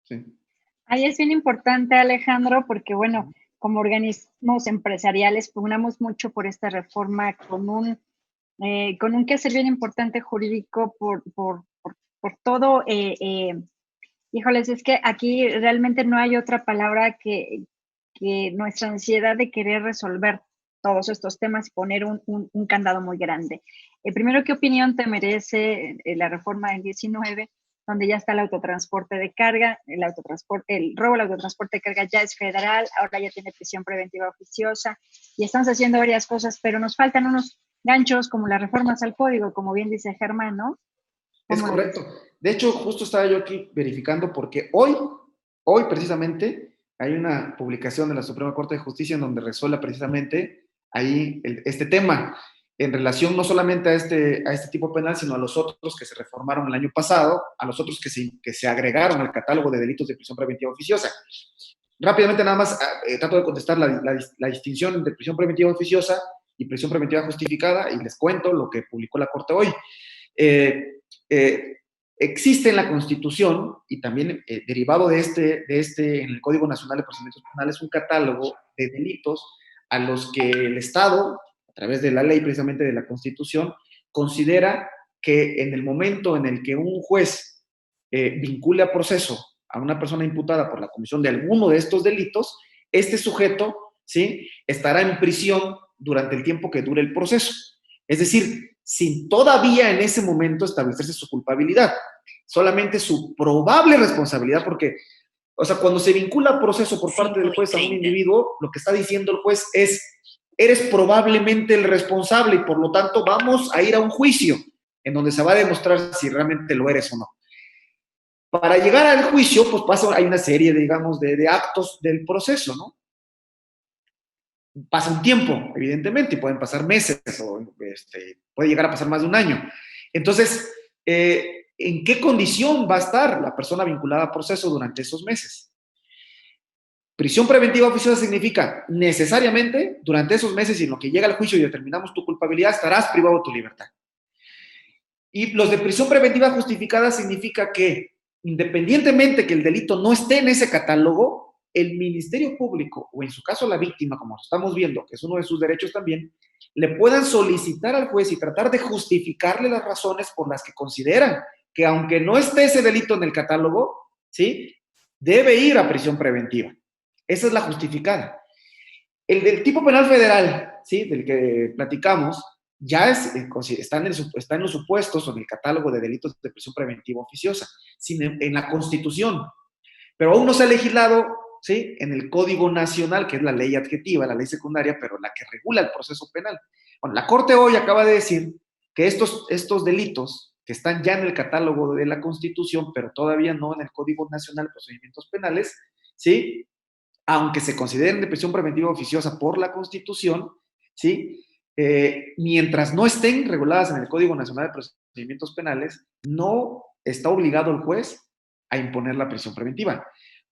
Sí. Ahí es bien importante, Alejandro, porque bueno, como organismos empresariales pugnamos mucho por esta reforma con un quehacer bien importante jurídico por todo. Híjoles, es que aquí realmente no hay otra palabra que nuestra ansiedad de querer resolver todos estos temas y poner un candado muy grande. Primero, ¿qué opinión te merece la reforma del 19, donde ya está el autotransporte de carga? El robo al autotransporte de carga ya es federal, ahora ya tiene prisión preventiva oficiosa y estamos haciendo varias cosas, pero nos faltan unos ganchos como las reformas al código, como bien dice Germán, ¿no? Es correcto. De hecho, justo estaba yo aquí verificando porque hoy precisamente, hay una publicación de la Suprema Corte de Justicia en donde resuelve precisamente ahí este tema en relación no solamente a este tipo penal, sino a los otros que se reformaron el año pasado, a los otros que se agregaron al catálogo de delitos de prisión preventiva oficiosa. Rápidamente nada más trato de contestar la distinción entre prisión preventiva oficiosa y prisión preventiva justificada y les cuento lo que publicó la Corte hoy. Existe en la Constitución y también derivado de este en el Código Nacional de Procedimientos Penales un catálogo de delitos a los que el Estado, a través de la ley precisamente de la Constitución, considera que en el momento en el que un juez vincule a proceso a una persona imputada por la comisión de alguno de estos delitos, este sujeto, ¿sí?, estará en prisión durante el tiempo que dure el proceso. Es decir, sin todavía en ese momento establecerse su culpabilidad, solamente su probable responsabilidad, porque, o sea, cuando se vincula a proceso por parte del juez a un individuo, lo que está diciendo el juez es, eres probablemente el responsable y por lo tanto vamos a ir a un juicio en donde se va a demostrar si realmente lo eres o no. Para llegar al juicio, pues hay una serie, digamos, de actos del proceso, ¿no? Pasa un tiempo, evidentemente, y pueden pasar meses, o puede llegar a pasar más de un año. Entonces, ¿en qué condición va a estar la persona vinculada a proceso durante esos meses? Prisión preventiva oficiosa significa necesariamente durante esos meses y en lo que llega al juicio y determinamos tu culpabilidad, estarás privado de tu libertad. Y los de prisión preventiva justificada significa que independientemente que el delito no esté en ese catálogo, el Ministerio Público, o en su caso la víctima, como estamos viendo, que es uno de sus derechos también, le puedan solicitar al juez y tratar de justificarle las razones por las que consideran que aunque no esté ese delito en el catálogo, ¿sí?, debe ir a prisión preventiva. Esa es la justificada. El del tipo penal federal, ¿sí?, del que platicamos, ya está en los supuestos o en el catálogo de delitos de prisión preventiva oficiosa, en la Constitución, pero aún no se ha legislado, ¿sí?, en el Código Nacional, que es la ley adjetiva, la ley secundaria, pero la que regula el proceso penal. Bueno, la Corte hoy acaba de decir que estos delitos que están ya en el catálogo de la Constitución, pero todavía no en el Código Nacional de Procedimientos Penales, ¿sí?, aunque se consideren de prisión preventiva oficiosa por la Constitución, ¿sí?, mientras no estén reguladas en el Código Nacional de Procedimientos Penales, no está obligado el juez a imponer la prisión preventiva.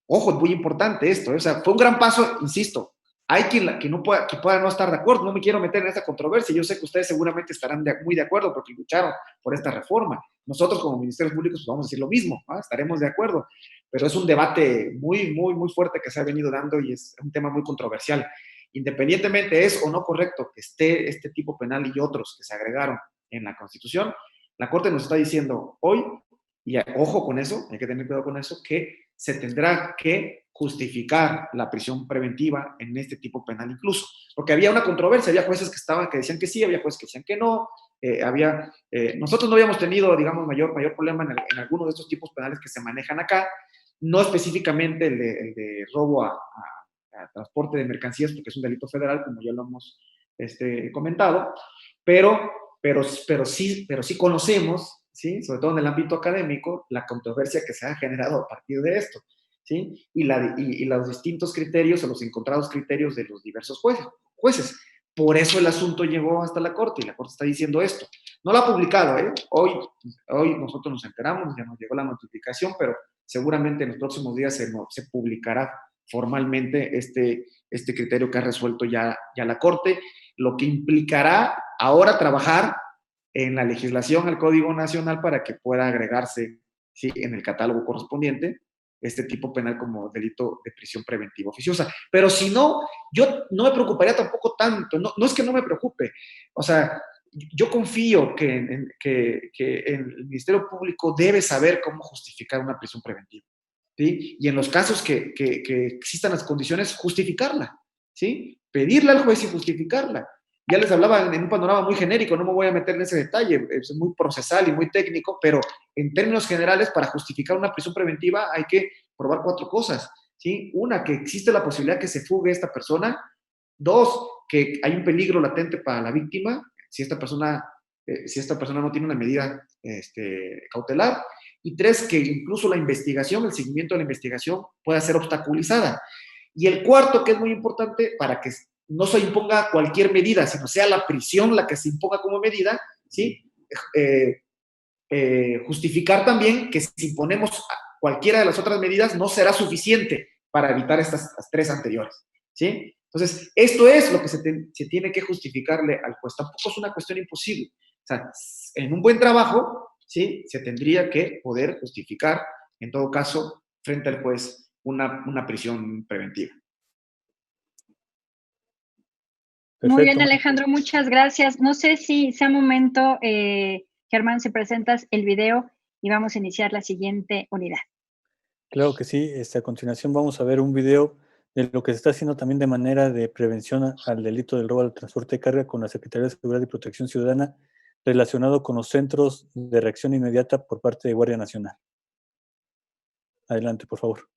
Ojo, es muy importante esto, o sea, fue un gran paso, insisto. Hay quien pueda no estar de acuerdo, no me quiero meter en esta controversia, yo sé que ustedes seguramente estarán muy de acuerdo porque lucharon por esta reforma. Nosotros como Ministerios Públicos pues vamos a decir lo mismo, ¿no? Estaremos de acuerdo, pero es un debate muy, muy, muy fuerte que se ha venido dando y es un tema muy controversial. Independientemente es o no correcto que esté este tipo penal y otros que se agregaron en la Constitución, la Corte nos está diciendo hoy, y ojo con eso, hay que tener cuidado con eso, que se tendrá que justificar la prisión preventiva en este tipo penal incluso, porque había una controversia, había jueces que decían que sí, había jueces que decían que no, nosotros no habíamos tenido, digamos, mayor problema en alguno de estos tipos penales que se manejan acá, no específicamente el de robo a transporte de mercancías, porque es un delito federal, como ya lo hemos comentado, pero sí conocemos, ¿sí?, sobre todo en el ámbito académico, la controversia que se ha generado a partir de esto, ¿sí?, y los distintos criterios o los encontrados criterios de los diversos jueces. Por eso el asunto llegó hasta la Corte y la Corte está diciendo esto. No lo ha publicado, ¿eh? Hoy nosotros nos enteramos, ya nos llegó la notificación, pero seguramente en los próximos días se publicará formalmente este criterio que ha resuelto ya la Corte, lo que implicará ahora trabajar en la legislación al Código Nacional para que pueda agregarse, ¿sí?, en el catálogo correspondiente este tipo penal como delito de prisión preventiva oficiosa. Pero si no, yo no me preocuparía tampoco tanto, no es que no me preocupe, o sea, yo confío que el Ministerio Público debe saber cómo justificar una prisión preventiva, ¿sí? Y en los casos que existan las condiciones, justificarla, ¿sí? Pedirle al juez y justificarla. Ya les hablaba en un panorama muy genérico, no me voy a meter en ese detalle, es muy procesal y muy técnico, pero en términos generales, para justificar una prisión preventiva hay que probar 4 cosas, ¿sí? Una, que existe la posibilidad que se fugue esta persona. 2, que hay un peligro latente para la víctima si esta persona no tiene una medida cautelar. Y 3, que incluso la investigación, el seguimiento de la investigación pueda ser obstaculizada. Y el cuarto, que es muy importante, para que no se imponga cualquier medida, sino sea la prisión la que se imponga como medida, ¿sí? Justificar también que si imponemos cualquiera de las otras medidas no será suficiente para evitar estas 3 anteriores, ¿sí? Entonces, esto es lo que se tiene que justificarle al juez. Tampoco es una cuestión imposible. O sea, en un buen trabajo, ¿sí? Se tendría que poder justificar, en todo caso, frente al juez, una prisión preventiva. Perfecto. Muy bien, Alejandro, muchas gracias. No sé si sea momento, Germán, si presentas el video y vamos a iniciar la siguiente unidad. Claro que sí. A continuación vamos a ver un video de lo que se está haciendo también de manera de prevención al delito del robo al transporte de carga con la Secretaría de Seguridad y Protección Ciudadana relacionado con los centros de reacción inmediata por parte de Guardia Nacional. Adelante, por favor.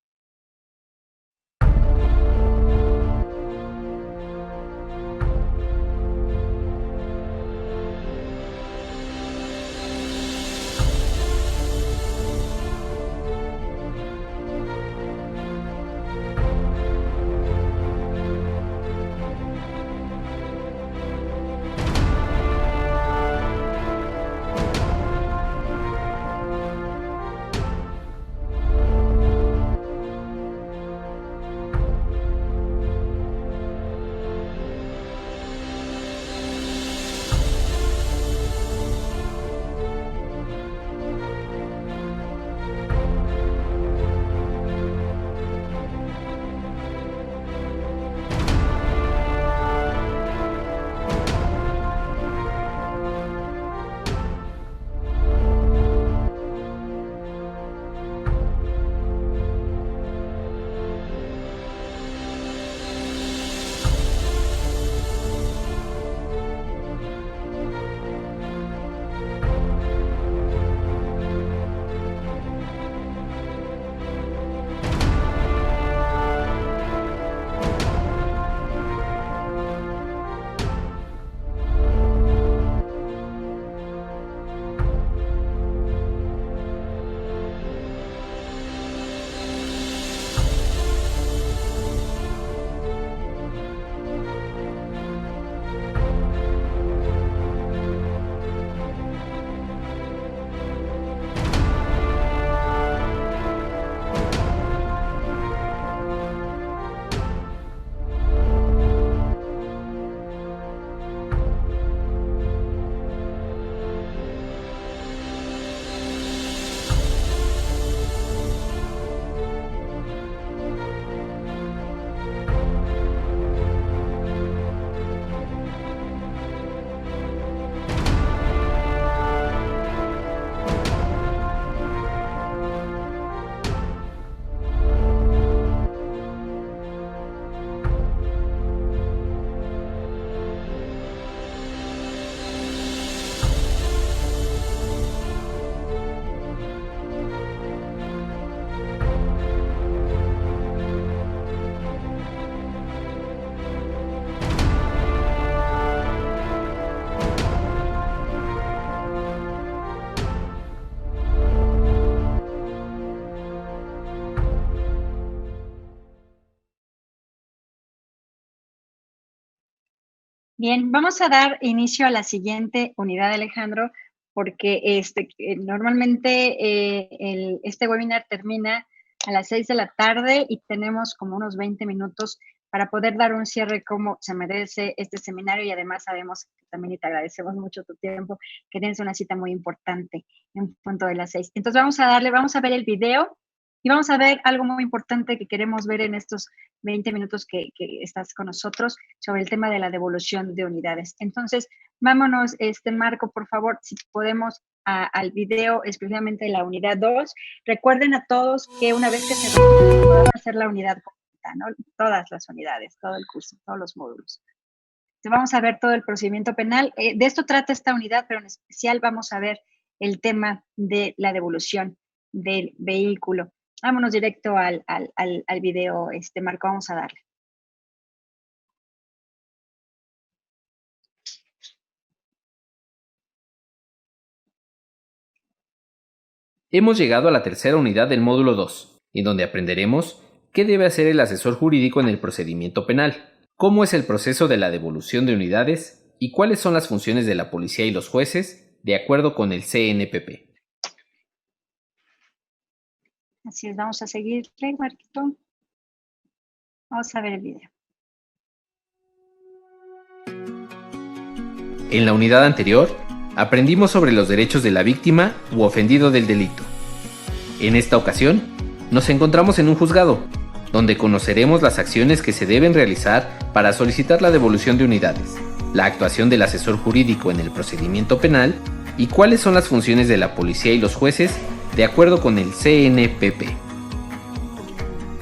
Bien, vamos a dar inicio a la siguiente unidad, Alejandro, porque normalmente este webinar termina a las 6 de la tarde y tenemos como unos 20 minutos para poder dar un cierre como se merece este seminario, y además sabemos que también, y te agradecemos mucho tu tiempo, que tienes una cita muy importante en punto de las 6. Entonces vamos a ver el video Y vamos a ver algo muy importante que queremos ver en estos 20 minutos que estás con nosotros sobre el tema de la devolución de unidades. Entonces, vámonos, Marco, por favor, si podemos al video especialmente de la unidad 2. Recuerden a todos que una vez que se puedan hacer la unidad completa, ¿no? Todas las unidades, todo el curso, todos los módulos. Entonces, vamos a ver todo el procedimiento penal. De esto trata esta unidad, pero en especial vamos a ver el tema de la devolución del vehículo. Vámonos directo al video, Marco, vamos a darle. Hemos llegado a la tercera unidad del módulo 2, en donde aprenderemos qué debe hacer el asesor jurídico en el procedimiento penal, cómo es el proceso de la devolución de unidades y cuáles son las funciones de la policía y los jueces de acuerdo con el CNPP. Así es, vamos a seguir, Marquito. Vamos a ver el video. En la unidad anterior, aprendimos sobre los derechos de la víctima u ofendido del delito. En esta ocasión, nos encontramos en un juzgado, donde conoceremos las acciones que se deben realizar para solicitar la devolución de unidades, la actuación del asesor jurídico en el procedimiento penal y cuáles son las funciones de la policía y los jueces de acuerdo con el CNPP.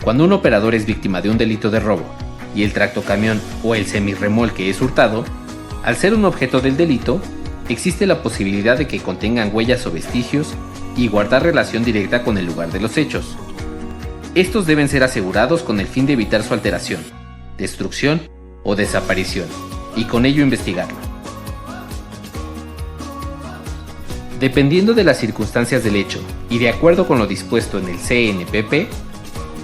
Cuando un operador es víctima de un delito de robo y el tractocamión o el semirremolque es hurtado, al ser un objeto del delito, existe la posibilidad de que contengan huellas o vestigios y guardar relación directa con el lugar de los hechos. Estos deben ser asegurados con el fin de evitar su alteración, destrucción o desaparición, y con ello investigarlo. Dependiendo de las circunstancias del hecho y de acuerdo con lo dispuesto en el CNPP,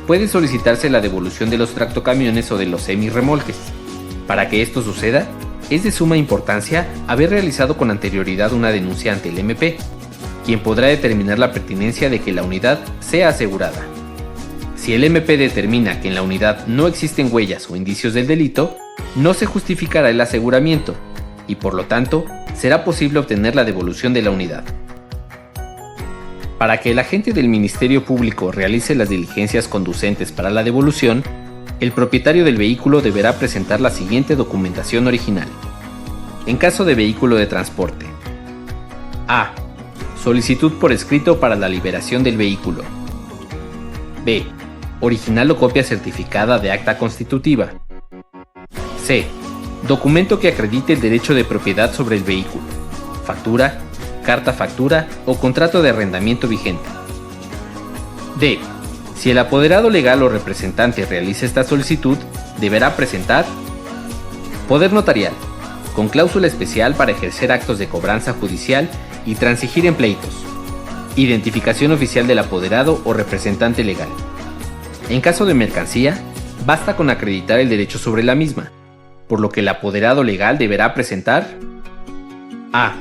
puede solicitarse la devolución de los tractocamiones o de los semirremolques. Para que esto suceda, es de suma importancia haber realizado con anterioridad una denuncia ante el MP, quien podrá determinar la pertinencia de que la unidad sea asegurada. Si el MP determina que en la unidad no existen huellas o indicios del delito, no se justificará el aseguramiento y por lo tanto será posible obtener la devolución de la unidad. Para que el agente del Ministerio Público realice las diligencias conducentes para la devolución, el propietario del vehículo deberá presentar la siguiente documentación original. En caso de vehículo de transporte: A. Solicitud por escrito para la liberación del vehículo. B. Original o copia certificada de acta constitutiva. C. Documento que acredite el derecho de propiedad sobre el vehículo. Factura, carta factura o contrato de arrendamiento vigente. D. Si el apoderado legal o representante realiza esta solicitud, deberá presentar poder notarial, con cláusula especial para ejercer actos de cobranza judicial y transigir en pleitos, identificación oficial del apoderado o representante legal. En caso de mercancía, basta con acreditar el derecho sobre la misma, por lo que el apoderado legal deberá presentar A.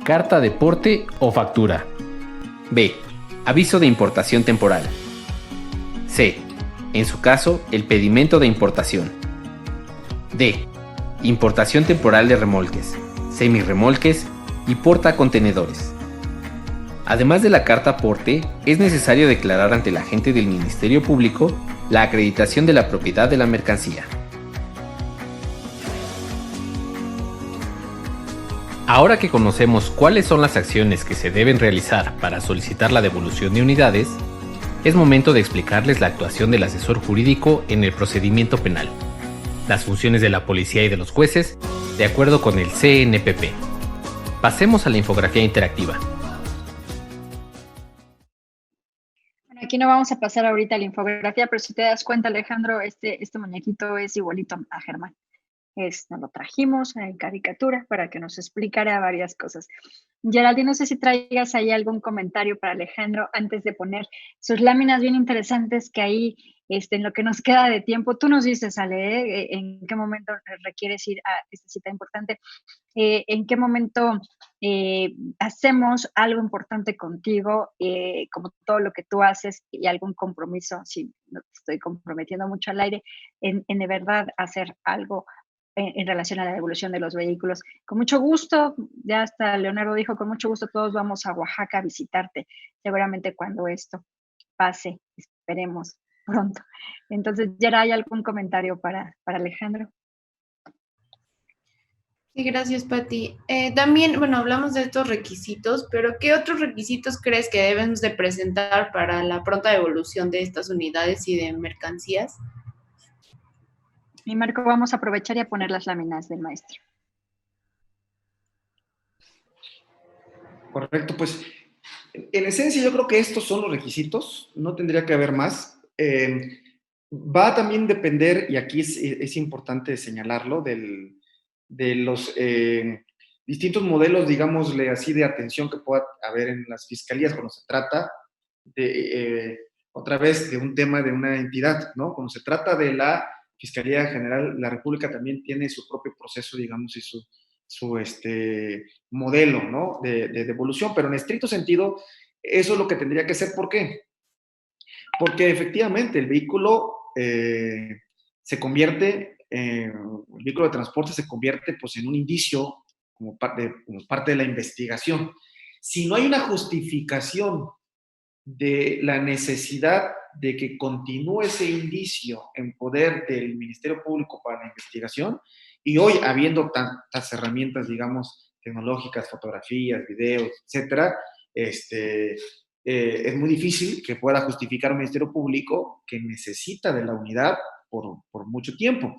Carta de porte o factura. B. Aviso de importación temporal. C. En su caso, el pedimento de importación. D. Importación temporal de remolques, semirremolques y portacontenedores. Además de la carta aporte, es necesario declarar ante el agente del Ministerio Público la acreditación de la propiedad de la mercancía. Ahora que conocemos cuáles son las acciones que se deben realizar para solicitar la devolución de unidades, es momento de explicarles la actuación del asesor jurídico en el procedimiento penal, las funciones de la policía y de los jueces, de acuerdo con el CNPP. Pasemos a la infografía interactiva. Bueno, aquí no vamos a pasar ahorita a la infografía, pero si te das cuenta, Alejandro, este muñequito es igualito a Germán. Nos lo trajimos en caricatura para que nos explicara varias cosas. Geraldine, no sé si traigas ahí algún comentario para Alejandro antes de poner sus láminas bien interesantes que ahí, en lo que nos queda de tiempo, tú nos dices, Ale, en qué momento requieres ir a esta cita importante, en qué momento hacemos algo importante contigo, como todo lo que tú haces y algún compromiso, si no te estoy comprometiendo mucho al aire, en de verdad hacer algo en relación a la devolución de los vehículos. Con mucho gusto, ya hasta Leonardo dijo, con mucho gusto todos vamos a Oaxaca a visitarte, seguramente cuando esto pase, esperemos pronto. Entonces, Yera, ¿hay algún comentario para Alejandro? Sí, gracias, Pati. También, bueno, hablamos de estos requisitos, pero ¿qué otros requisitos crees que debemos de presentar para la pronta devolución de estas unidades y de mercancías? Y Marco, vamos a aprovechar y a poner las láminas del maestro. Correcto, pues en esencia yo creo que estos son los requisitos, no tendría que haber más. Va a también depender, y aquí es importante señalarlo, de los distintos modelos, digámosle así, de atención que pueda haber en las fiscalías cuando se trata de, otra vez, de un tema de una entidad, ¿no? Cuando se trata de la Fiscalía General, la República también tiene su propio proceso, digamos, y su modelo, ¿no? de devolución, pero en estricto sentido, eso es lo que tendría que ser. ¿Por qué? Porque efectivamente el vehículo se convierte, el vehículo de transporte se convierte pues, en un indicio como parte de la investigación. Si no hay una justificación de la necesidad de que continúe ese indicio en poder del Ministerio Público para la investigación, y hoy habiendo tantas herramientas, digamos, tecnológicas, fotografías, videos, etcétera, es muy difícil que pueda justificar un Ministerio Público que necesita de la unidad por mucho tiempo.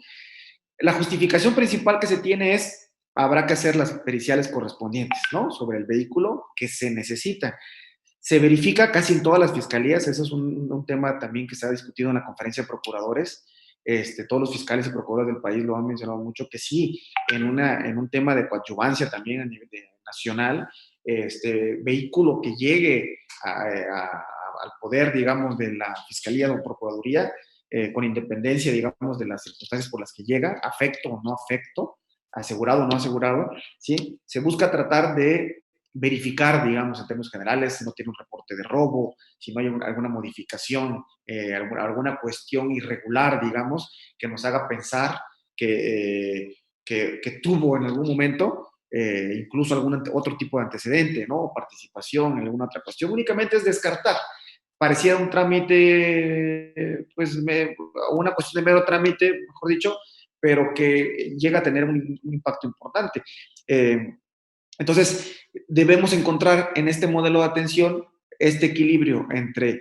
La justificación principal que se tiene es, habrá que hacer las periciales correspondientes, ¿no? Sobre el vehículo que se necesita. Se verifica casi en todas las fiscalías, eso es un tema también que se ha discutido en la conferencia de procuradores. Todos los fiscales y procuradores del país lo han mencionado mucho, que sí, en un tema de coadyuvancia también a nivel nacional, vehículo que llegue al poder, digamos, de la fiscalía o procuraduría, con independencia, digamos, de las circunstancias por las que llega, afecto o no afecto, asegurado o no asegurado, ¿sí? Se busca tratar de verificar, digamos, en términos generales, si no tiene un reporte de robo, si no hay alguna modificación, alguna cuestión irregular, digamos, que nos haga pensar que tuvo en algún momento incluso algún otro tipo de antecedente, ¿no? O participación en alguna otra cuestión. Únicamente es descartar. Parecía un trámite, pues, una cuestión de mero trámite, mejor dicho, pero que llega a tener un impacto importante. Entonces, debemos encontrar en este modelo de atención este equilibrio entre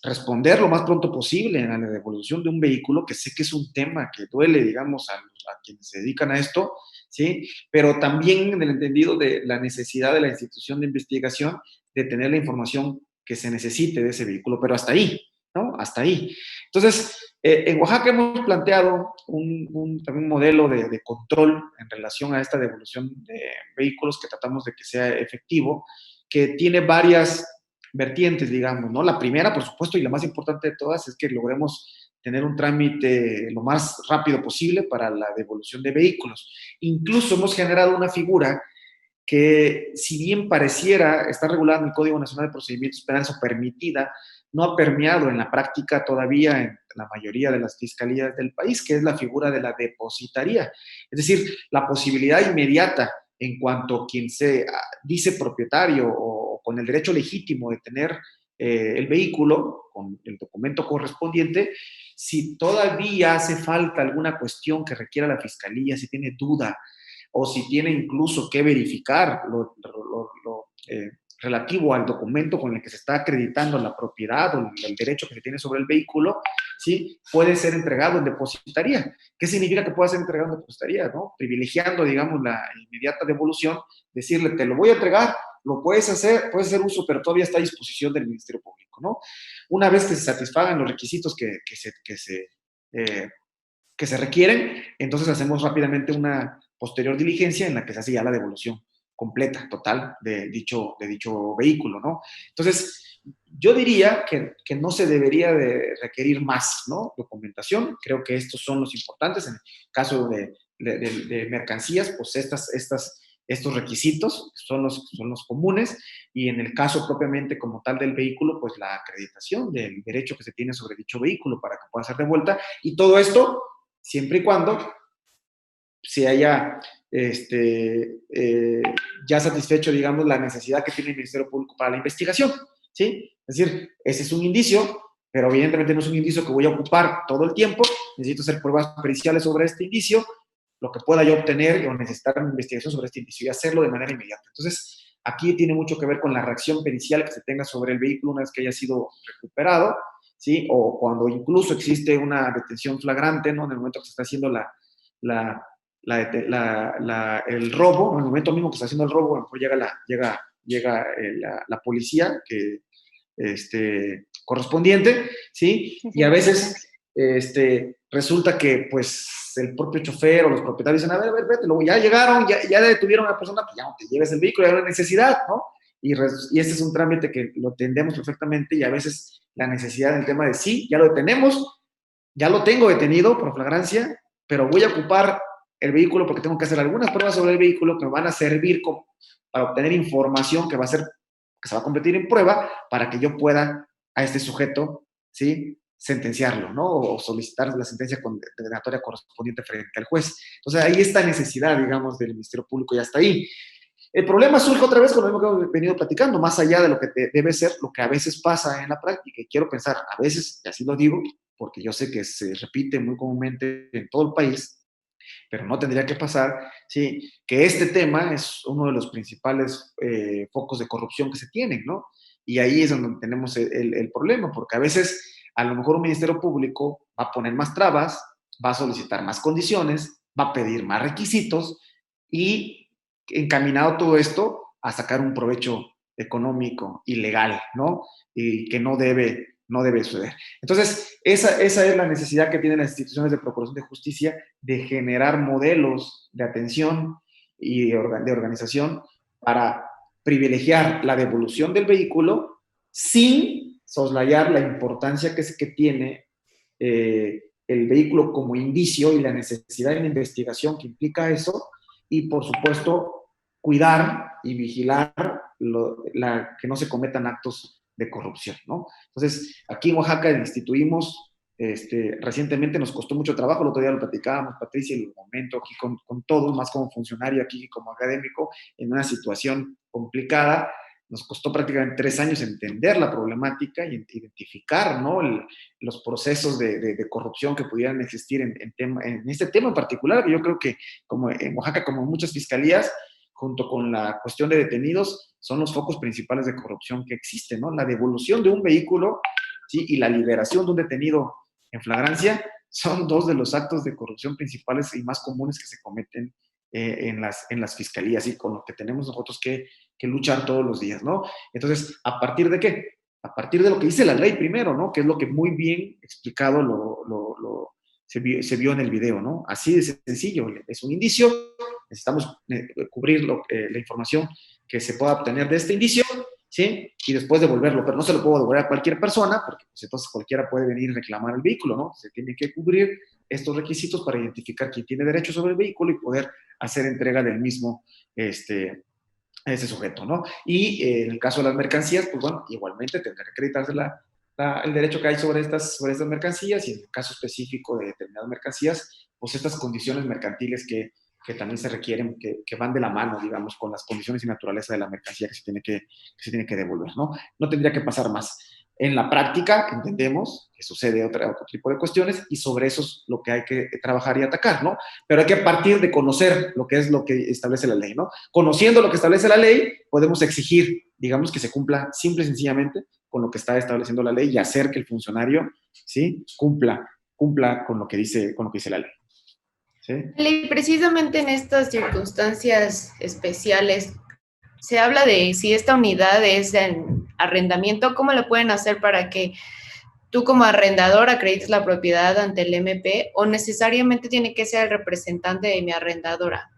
responder lo más pronto posible a la devolución de un vehículo, que sé que es un tema que duele, digamos, a quienes se dedican a esto, ¿sí? Pero también en el entendido de la necesidad de la institución de investigación de tener la información que se necesite de ese vehículo, pero hasta ahí, ¿no? Hasta ahí. Entonces, en Oaxaca hemos planteado también un modelo de control en relación a esta devolución de vehículos que tratamos de que sea efectivo, que tiene varias vertientes, digamos, ¿no? La primera, por supuesto, y la más importante de todas, es que logremos tener un trámite lo más rápido posible para la devolución de vehículos. Incluso hemos generado una figura que, si bien pareciera estar regulada en el Código Nacional de Procedimientos Penales o permitida, no ha permeado en la práctica todavía en la mayoría de las fiscalías del país, que es la figura de la depositaría. Es decir, la posibilidad inmediata en cuanto quien se dice propietario o con el derecho legítimo de tener el vehículo, con el documento correspondiente, si todavía hace falta alguna cuestión que requiera la fiscalía, si tiene duda, o si tiene incluso que verificar lo relativo al documento con el que se está acreditando la propiedad o el derecho que se tiene sobre el vehículo, ¿sí? Puede ser entregado en depositaría. ¿Qué significa que pueda ser entregado en depositaría? ¿No? Privilegiando, digamos, la inmediata devolución, decirle, te lo voy a entregar, lo puedes hacer uso, pero todavía está a disposición del Ministerio Público, ¿no? Una vez que se satisfagan los requisitos que se requieren, entonces hacemos rápidamente una posterior diligencia en la que se hace ya la devolución completa, total, de dicho vehículo, ¿no? Entonces, yo diría que no se debería de requerir más, ¿no? Documentación. Creo que estos son los importantes. En el caso de mercancías, pues estos requisitos son los comunes, y en el caso propiamente como tal del vehículo, pues la acreditación del derecho que se tiene sobre dicho vehículo para que pueda ser devuelta, y todo esto siempre y cuando se haya ya satisfecho, digamos, la necesidad que tiene el Ministerio Público para la investigación, ¿sí? Es decir, ese es un indicio, pero evidentemente no es un indicio que voy a ocupar todo el tiempo, necesito hacer pruebas periciales sobre este indicio, lo que pueda yo obtener o necesitar una investigación sobre este indicio y hacerlo de manera inmediata. Entonces, aquí tiene mucho que ver con la reacción pericial que se tenga sobre el vehículo una vez que haya sido recuperado, ¿sí? O cuando incluso existe una detención flagrante, ¿no? En el momento que se está haciendo el robo, ¿no? En el momento mismo que se está haciendo el robo, a lo mejor llega la policía correspondiente, ¿sí? Sí, Y a veces resulta que pues el propio chofer o los propietarios dicen, a ver, vete, luego ya llegaron, ya detuvieron a la persona, pues ya no te lleves el vehículo, ya no hay necesidad, ¿no? Y este es un trámite que lo entendemos perfectamente y a veces la necesidad del tema de sí, ya lo detenemos, ya lo tengo detenido por flagrancia, pero voy a ocupar el vehículo porque tengo que hacer algunas pruebas sobre el vehículo que me van a servir para obtener información que se va a convertir en prueba para que yo pueda a este sujeto, ¿sí?, sentenciarlo, ¿no? O solicitar la sentencia condenatoria correspondiente frente al juez. Entonces, ahí esta necesidad, digamos, del Ministerio Público ya está ahí. El problema surge otra vez con lo mismo que hemos venido platicando, más allá de lo que debe ser, lo que a veces pasa en la práctica. Y quiero pensar, a veces, y así lo digo, porque yo sé que se repite muy comúnmente en todo el país, pero no tendría que pasar, sí, que este tema es uno de los principales focos de corrupción que se tienen, ¿no? Y ahí es donde tenemos el problema, porque a veces a lo mejor un ministerio público va a poner más trabas, va a solicitar más condiciones, va a pedir más requisitos y encaminado todo esto a sacar un provecho económico ilegal, ¿no? Y que no debe suceder. Entonces, esa es la necesidad que tienen las instituciones de procuración de justicia de generar modelos de atención y de organización para privilegiar la devolución del vehículo sin soslayar la importancia que tiene el vehículo como indicio y la necesidad de la investigación que implica eso y, por supuesto, cuidar y vigilar que no se cometan actos de corrupción, ¿no? Entonces, aquí en Oaxaca instituimos, recientemente nos costó mucho trabajo, el otro día lo platicábamos, Patricia, en el momento aquí con todos, más como funcionario aquí como académico, en una situación complicada, nos costó prácticamente 3 años entender la problemática y identificar, ¿no?, los procesos de corrupción que pudieran existir en este tema en particular, que yo creo que como en Oaxaca, como en muchas fiscalías, junto con la cuestión de detenidos, son los focos principales de corrupción que existen, ¿no? La devolución de un vehículo, ¿sí?, y la liberación de un detenido en flagrancia son 2 de los actos de corrupción principales y más comunes que se cometen en las fiscalías y con lo que tenemos nosotros que luchar todos los días, ¿no? Entonces, ¿a partir de qué? A partir de lo que dice la ley primero, ¿no? Que es lo que muy bien explicado se vio en el video, ¿no? Así de sencillo, es un indicio, necesitamos cubrir la información que se pueda obtener de este indicio, ¿sí? Y después devolverlo, pero no se lo puedo devolver a cualquier persona, porque pues, entonces cualquiera puede venir y reclamar el vehículo, ¿no? Se tiene que cubrir estos requisitos para identificar quién tiene derecho sobre el vehículo y poder hacer entrega del mismo, a ese sujeto, ¿no? Y en el caso de las mercancías, pues bueno, igualmente tendrá que acreditarse el derecho que hay sobre estas mercancías y en el caso específico de determinadas mercancías, pues estas condiciones mercantiles que también se requieren, que van de la mano, digamos, con las condiciones y naturaleza de la mercancía que se tiene que devolver, ¿no? No tendría que pasar más. En la práctica, entendemos que sucede otro tipo de cuestiones y sobre eso es lo que hay que trabajar y atacar, ¿no? Pero hay que partir de conocer lo que establece la ley, ¿no? Conociendo lo que establece la ley, podemos exigir, digamos, que se cumpla simple y sencillamente con lo que está estableciendo la ley y hacer que el funcionario, ¿sí?, cumpla con lo que dice la ley. ¿Sí? Y precisamente en estas circunstancias especiales, se habla de si esta unidad es en arrendamiento, ¿cómo lo pueden hacer para que tú como arrendador acredites la propiedad ante el MP o necesariamente tiene que ser el representante de mi arrendadora?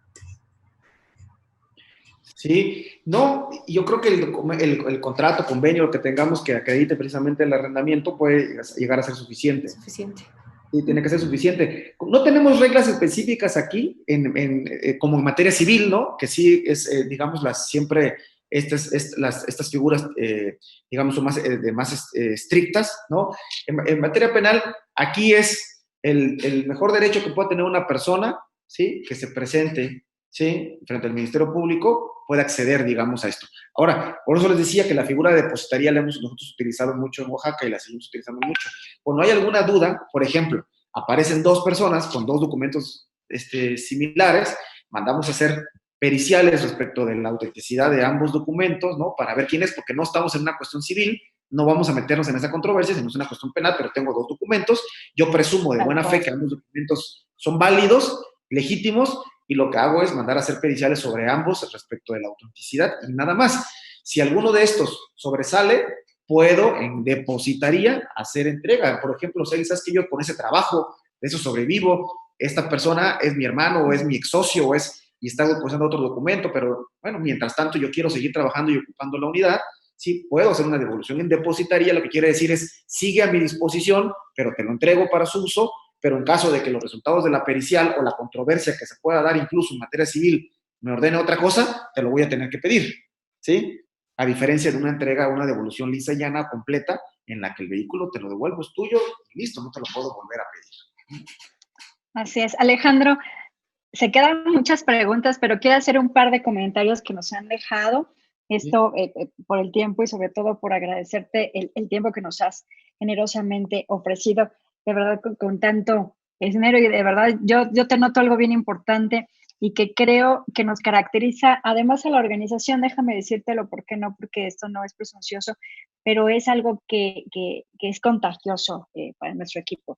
Sí, no, yo creo que el contrato, convenio, lo que tengamos que acredite precisamente el arrendamiento puede llegar a ser suficiente. Suficiente. Sí, tiene que ser suficiente. No tenemos reglas específicas aquí, como en materia civil, ¿no? Que sí es, digamos, siempre estas figuras, digamos, son más estrictas, ¿no? En materia penal, aquí es el mejor derecho que pueda tener una persona, ¿sí?, que se presente, ¿sí?, frente al Ministerio Público, puede acceder, digamos, a esto. Ahora, por eso les decía que la figura de depositaría la hemos nosotros utilizado mucho en Oaxaca y la seguimos utilizando mucho. Cuando hay alguna duda, por ejemplo, aparecen dos personas con dos documentos similares, mandamos a hacer periciales respecto de la autenticidad de ambos documentos, ¿no?, para ver quién es, porque no estamos en una cuestión civil, no vamos a meternos en esa controversia, sino es una cuestión penal, pero tengo dos documentos, yo presumo de buena fe que ambos documentos son válidos, legítimos, y lo que hago es mandar a hacer periciales sobre ambos respecto de la autenticidad y nada más. Si alguno de estos sobresale, puedo en depositaría hacer entrega. Por ejemplo, sabes que yo con ese trabajo, de eso sobrevivo, esta persona es mi hermano o es mi ex socio y está depositando otro documento, pero bueno, mientras tanto yo quiero seguir trabajando y ocupando la unidad, sí, puedo hacer una devolución en depositaría, lo que quiere decir es, sigue a mi disposición, pero te lo entrego para su uso, pero en caso de que los resultados de la pericial o la controversia que se pueda dar incluso en materia civil me ordene otra cosa, te lo voy a tener que pedir, ¿sí? A diferencia de una entrega, una devolución lisa y llana, completa, en la que el vehículo te lo devuelvo, es tuyo y listo, no te lo puedo volver a pedir. Así es. Alejandro, se quedan muchas preguntas, pero quiero hacer un par de comentarios que nos han dejado. Esto por el tiempo y sobre todo por agradecerte el tiempo que nos has generosamente ofrecido, de verdad con tanto esmero, y de verdad yo te noto algo bien importante y que creo que nos caracteriza, además a la organización, déjame decírtelo, ¿por qué no? Porque esto no es presuncioso, pero es algo que es contagioso para nuestro equipo.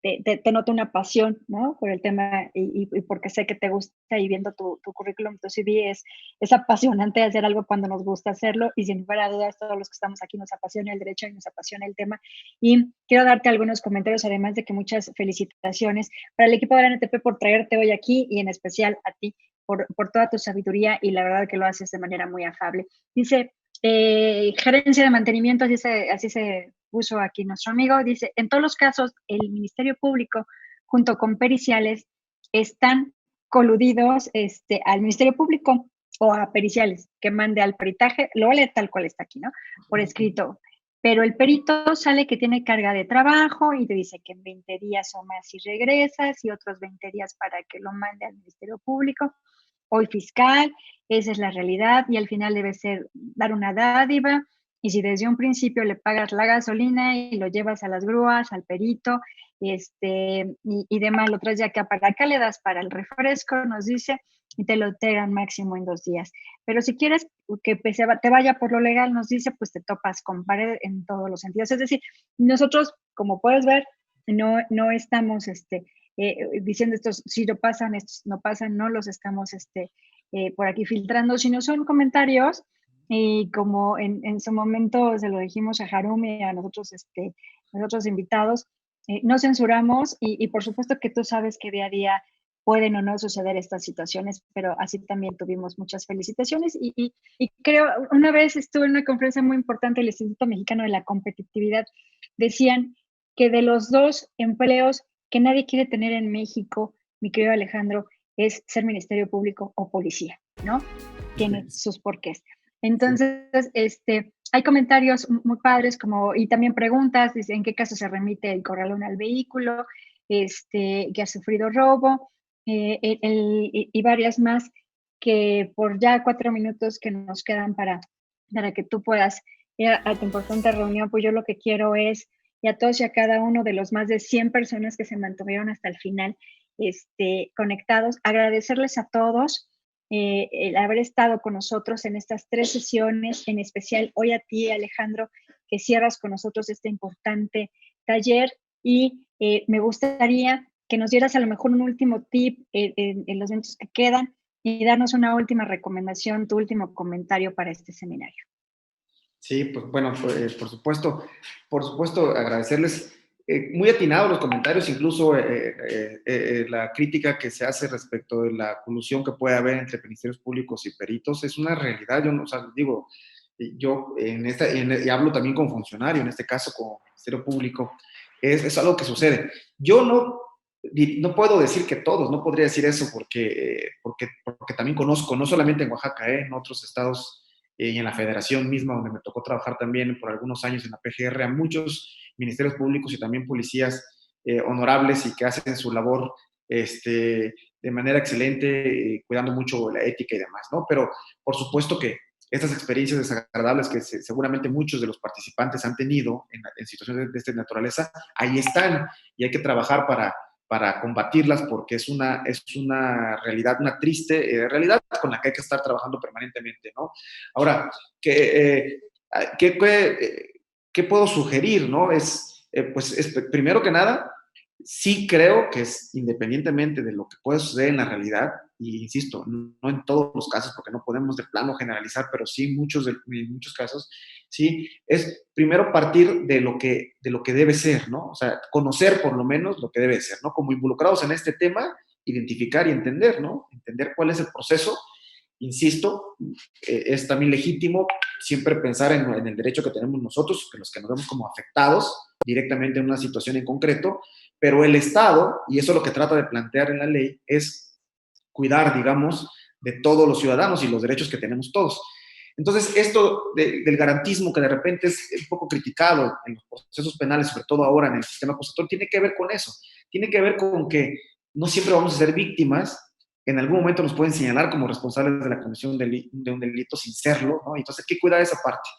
Te noto una pasión, ¿no?, por el tema y porque sé que te gusta, y viendo tu currículum, tu CV, es apasionante hacer algo cuando nos gusta hacerlo, y sin lugar a dudas todos los que estamos aquí nos apasiona el derecho y nos apasiona el tema. Y quiero darte algunos comentarios, además de que muchas felicitaciones para el equipo de la NTP por traerte hoy aquí, y en especial a ti por toda tu sabiduría, y la verdad que lo haces de manera muy afable. Dice, gerencia de mantenimiento, así se puso aquí nuestro amigo, dice, en todos los casos el Ministerio Público junto con periciales están coludidos al Ministerio Público o a periciales que mande al peritaje, lo vale tal cual está aquí, ¿no?, por escrito, pero el perito sale que tiene carga de trabajo y te dice que en 20 días o más si regresas, y otros 20 días para que lo mande al Ministerio Público. Hoy fiscal, esa es la realidad, y al final debe ser dar una dádiva, y si desde un principio le pagas la gasolina y lo llevas a las grúas, al perito, y demás, lo traes ya que para acá, le das para el refresco, nos dice, y te lo entregan máximo en 2 días. Pero si quieres que te vaya por lo legal, nos dice, pues te topas con pared en todos los sentidos. Es decir, nosotros, como puedes ver, no estamos diciendo estos sí lo pasan, estos no pasan, no los estamos por aquí filtrando, sino son comentarios, y como en su momento se lo dijimos a Harumi y a nosotros invitados, no censuramos, y por supuesto que tú sabes que día a día pueden o no suceder estas situaciones, pero así también tuvimos muchas felicitaciones, y creo, una vez estuve en una conferencia muy importante del Instituto Mexicano de la Competitividad, decían que de los 2 empleos que nadie quiere tener en México, mi querido Alejandro, es ser Ministerio Público o policía, ¿no? Tiene sus porqués. Entonces, hay comentarios muy padres, y también preguntas, dice, ¿en qué caso se remite el corralón al vehículo? Que ha sufrido robo, y varias más, que por ya 4 minutos que nos quedan para que tú puedas ir a tu importante reunión, pues yo lo que quiero es, y a todos y a cada uno de los más de 100 personas que se mantuvieron hasta el final conectados, agradecerles a todos el haber estado con nosotros en estas 3 sesiones, en especial hoy a ti, Alejandro, que cierras con nosotros este importante taller, y me gustaría que nos dieras a lo mejor un último tip en los minutos que quedan, y darnos una última recomendación, tu último comentario para este seminario. Sí, pues bueno, por supuesto, agradecerles. Muy atinados los comentarios, incluso la crítica que se hace respecto de la colusión que puede haber entre ministerios públicos y peritos es una realidad. Yo no, o sea, digo, yo y hablo también como funcionario, en este caso como Ministerio Público, es algo que sucede. Yo no puedo decir que todos, no podría decir eso porque también conozco, no solamente en Oaxaca, en otros estados y en la federación misma, donde me tocó trabajar también por algunos años en la PGR, a muchos ministerios públicos y también policías honorables y que hacen su labor de manera excelente, cuidando mucho la ética y demás, ¿no? Pero por supuesto que estas experiencias desagradables que seguramente muchos de los participantes han tenido en situaciones de esta naturaleza, ahí están y hay que trabajar para combatirlas porque es una realidad, una triste realidad con la que hay que estar trabajando permanentemente, ¿no? Ahora, ¿qué puedo sugerir, no? Primero que nada, sí creo que es independientemente de lo que puede suceder en la realidad, y insisto, no en todos los casos, porque no podemos de plano generalizar, pero sí en muchos casos, sí, es primero partir de lo que debe ser, ¿no? O sea, conocer por lo menos lo que debe ser, ¿no? Como involucrados en este tema, identificar y entender, ¿no? Entender cuál es el proceso. Insisto, es también legítimo siempre pensar en el derecho que tenemos nosotros, que los que nos vemos como afectados directamente en una situación en concreto, pero el Estado, y eso es lo que trata de plantear en la ley, es cuidar, digamos, de todos los ciudadanos y los derechos que tenemos todos. Entonces, esto del garantismo que de repente es un poco criticado en los procesos penales, sobre todo ahora en el sistema acusatorio, tiene que ver con eso. Tiene que ver con que no siempre vamos a ser víctimas. En algún momento nos pueden señalar como responsables de la comisión de un delito sin serlo, ¿no? Entonces hay que cuidar esa parte.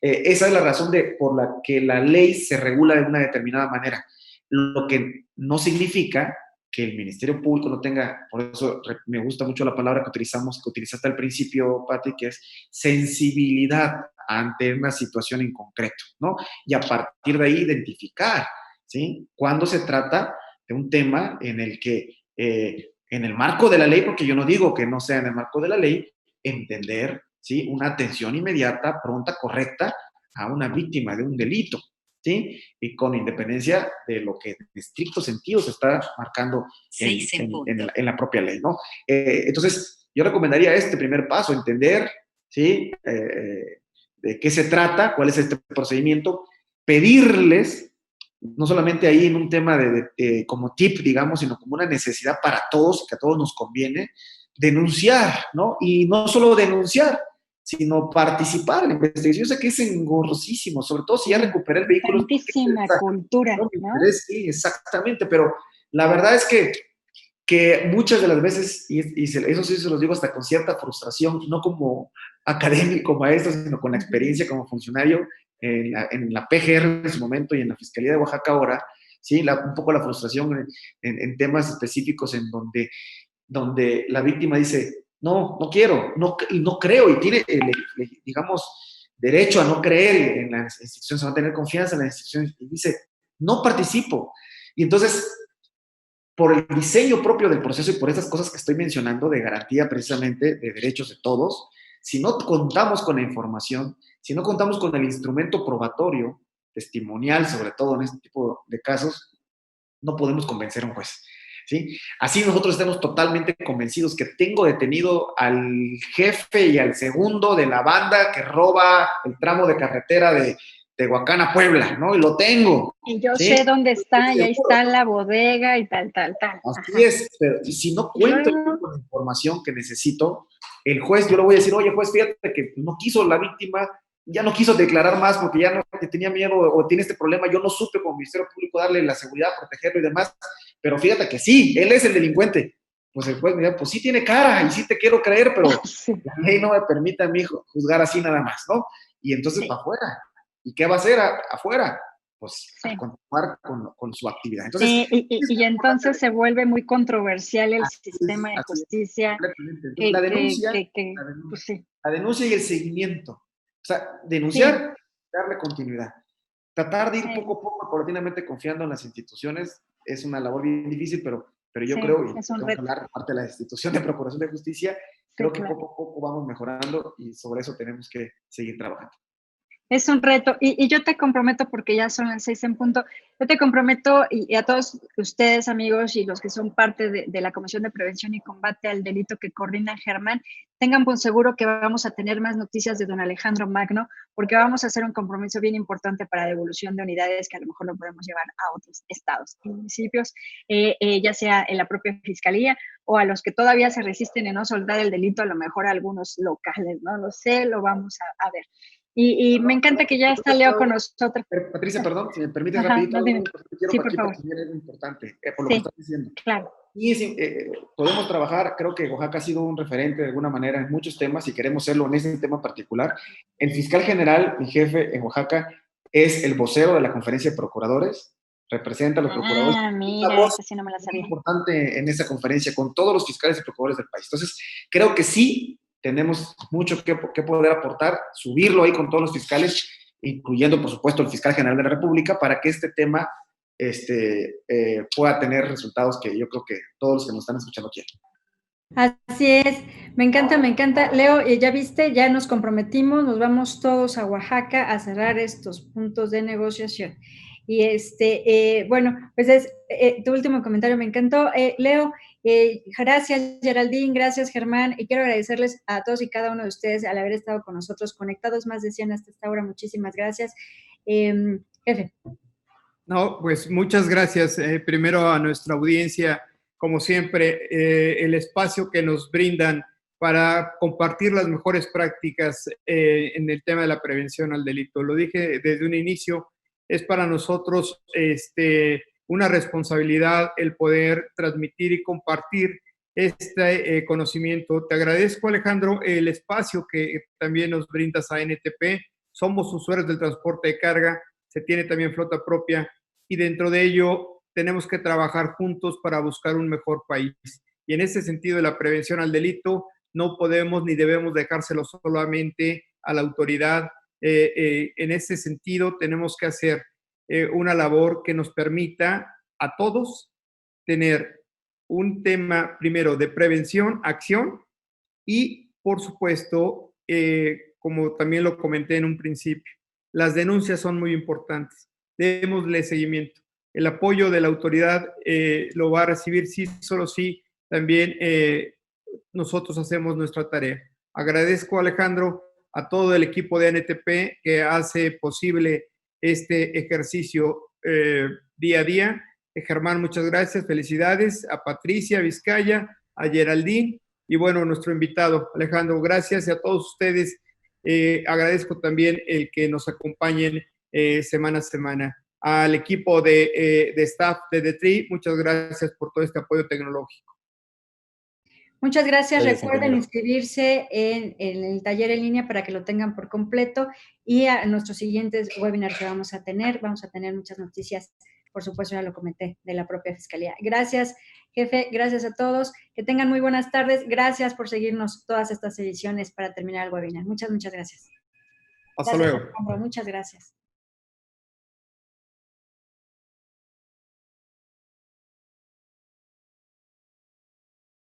Esa es la razón por la que la ley se regula de una determinada manera. Lo que no significa que el Ministerio Público no tenga, por eso me gusta mucho la palabra que utilizaste al principio, Pati, que es sensibilidad ante una situación en concreto, ¿no? Y a partir de ahí identificar, ¿sí? Cuando se trata de un tema en el que, en el marco de la ley, porque yo no digo que no sea en el marco de la ley, entender, ¿sí? Una atención inmediata, pronta, correcta a una víctima de un delito, ¿sí? Y con independencia de lo que en estricto sentido se está marcando en la propia ley, ¿no? Entonces, yo recomendaría este primer paso, entender, ¿sí? De qué se trata, cuál es este procedimiento, pedirles, no solamente ahí en un tema como tip, digamos, sino como una necesidad para todos, que a todos nos conviene, denunciar, ¿no? Y no solo denunciar, sino participar en la investigación. Yo sé que es engorrosísimo, sobre todo si ya recuperé el vehículo. Tantísima cultura, ¿no? Sí, exactamente, pero la verdad es que muchas de las veces, eso sí se los digo hasta con cierta frustración, no como académico, maestro, sino con la experiencia como funcionario en la PGR en su momento y en la Fiscalía de Oaxaca ahora, ¿sí? Un poco la frustración en temas específicos en donde la víctima dice, no quiero, no creo, y tiene, digamos, derecho a no creer en las instituciones, a no tener confianza en las instituciones, y dice, no participo. Y entonces, por el diseño propio del proceso y por esas cosas que estoy mencionando de garantía precisamente de derechos de todos, si no contamos con la información, si no contamos con el instrumento probatorio, testimonial, sobre todo en este tipo de casos, no podemos convencer a un juez, ¿sí? Así nosotros estamos totalmente convencidos que tengo detenido al jefe y al segundo de la banda que roba el tramo de carretera de Tehuacán a Puebla, ¿no? Y lo tengo. Y yo sé dónde está, y ahí está la bodega y tal. Así es, pero si no cuento con la información que necesito, el juez, yo le voy a decir, oye, juez, fíjate que no quiso la víctima, ya no quiso declarar más porque ya no tenía miedo o tiene este problema, yo no supe como Ministerio Público darle la seguridad, protegerlo y demás, pero fíjate que sí, él es el delincuente. Pues el juez me dice, pues sí tiene cara y sí te quiero creer, pero la ley no me permite a mí juzgar así nada más, ¿no? Y entonces para afuera. ¿Y qué va a hacer afuera? Pues a continuar con su actividad. Entonces, y entonces se vuelve muy controversial el sistema de justicia. La denuncia y el seguimiento. O sea, denunciar, darle continuidad. Tratar de ir poco a poco, paulatinamente confiando en las instituciones, es una labor bien difícil, pero yo creo, y vamos a hablar parte de la institución de Procuración de Justicia, creo que poco a poco vamos mejorando y sobre eso tenemos que seguir trabajando. Es un reto, y yo te comprometo, porque ya son las 6 en punto, yo te comprometo, y a todos ustedes, amigos, y los que son parte de la Comisión de Prevención y Combate al Delito que coordina Germán, tengan por seguro que vamos a tener más noticias de don Alejandro Magno, porque vamos a hacer un compromiso bien importante para devolución de unidades que a lo mejor lo podemos llevar a otros estados y municipios, ya sea en la propia Fiscalía o a los que todavía se resisten en no soltar el delito, a lo mejor a algunos locales, no lo sé, lo vamos a ver. Y me encanta que ya está Leo con nosotros. Patricia, perdón, si me permites Ajá, rapidito, no, dime. quiero Sí, por favor. porque es importante, por lo Sí, que estás diciendo. claro. Y podemos trabajar, creo que Oaxaca ha sido un referente de alguna manera en muchos temas y queremos serlo en ese tema particular. El fiscal general, mi jefe en Oaxaca, es el vocero de la conferencia de procuradores, representa a los procuradores. Ah, mira, esa sí no me la sabía. Es importante en esa conferencia con todos los fiscales y procuradores del país. Entonces, creo que sí tenemos mucho que poder aportar, subirlo ahí con todos los fiscales, incluyendo, por supuesto, el fiscal general de la República, para que este tema pueda tener resultados que yo creo que todos los que nos están escuchando quieren. Así es, me encanta, me encanta. Leo, ya viste, ya nos comprometimos, nos vamos todos a Oaxaca a cerrar estos puntos de negociación. Y bueno, pues es tu último comentario, me encantó. Leo, gracias Geraldine, gracias Germán, y quiero agradecerles a todos y cada uno de ustedes al haber estado con nosotros conectados, más de 100 hasta esta hora, muchísimas gracias. Jefe. No, pues muchas gracias primero a nuestra audiencia, como siempre, el espacio que nos brindan para compartir las mejores prácticas en el tema de la prevención al delito. Lo dije desde un inicio, es para nosotros una responsabilidad el poder transmitir y compartir este conocimiento. Te agradezco, Alejandro, el espacio que también nos brindas a NTP. Somos usuarios del transporte de carga, se tiene también flota propia, y dentro de ello tenemos que trabajar juntos para buscar un mejor país. Y en ese sentido, la prevención al delito no podemos ni debemos dejárselo solamente a la autoridad. En ese sentido, tenemos que hacer una labor que nos permita a todos tener un tema primero de prevención, acción y, por supuesto, como también lo comenté en un principio, las denuncias son muy importantes. Démosle seguimiento. El apoyo de la autoridad lo va a recibir sí, solo sí, también nosotros hacemos nuestra tarea. Agradezco, Alejandro, a todo el equipo de NTP que hace posible este ejercicio día a día. Germán, muchas gracias, felicidades. A Patricia Vizcaya, a Geraldine y bueno, nuestro invitado, Alejandro, gracias. Y a todos ustedes agradezco también el que nos acompañen semana a semana. Al equipo de staff de The Tree, muchas gracias por todo este apoyo tecnológico. Muchas gracias. Gracias, Recuerden ingeniero. inscribirse en el taller en línea para que lo tengan por completo y a nuestros siguientes webinars que vamos a tener muchas noticias, por supuesto, ya lo comenté, de la propia Fiscalía. Gracias, jefe, gracias a todos, que tengan muy buenas tardes, gracias por seguirnos todas estas ediciones para terminar el webinar. Muchas gracias. Hasta Gracias, luego. Alejandro, muchas gracias.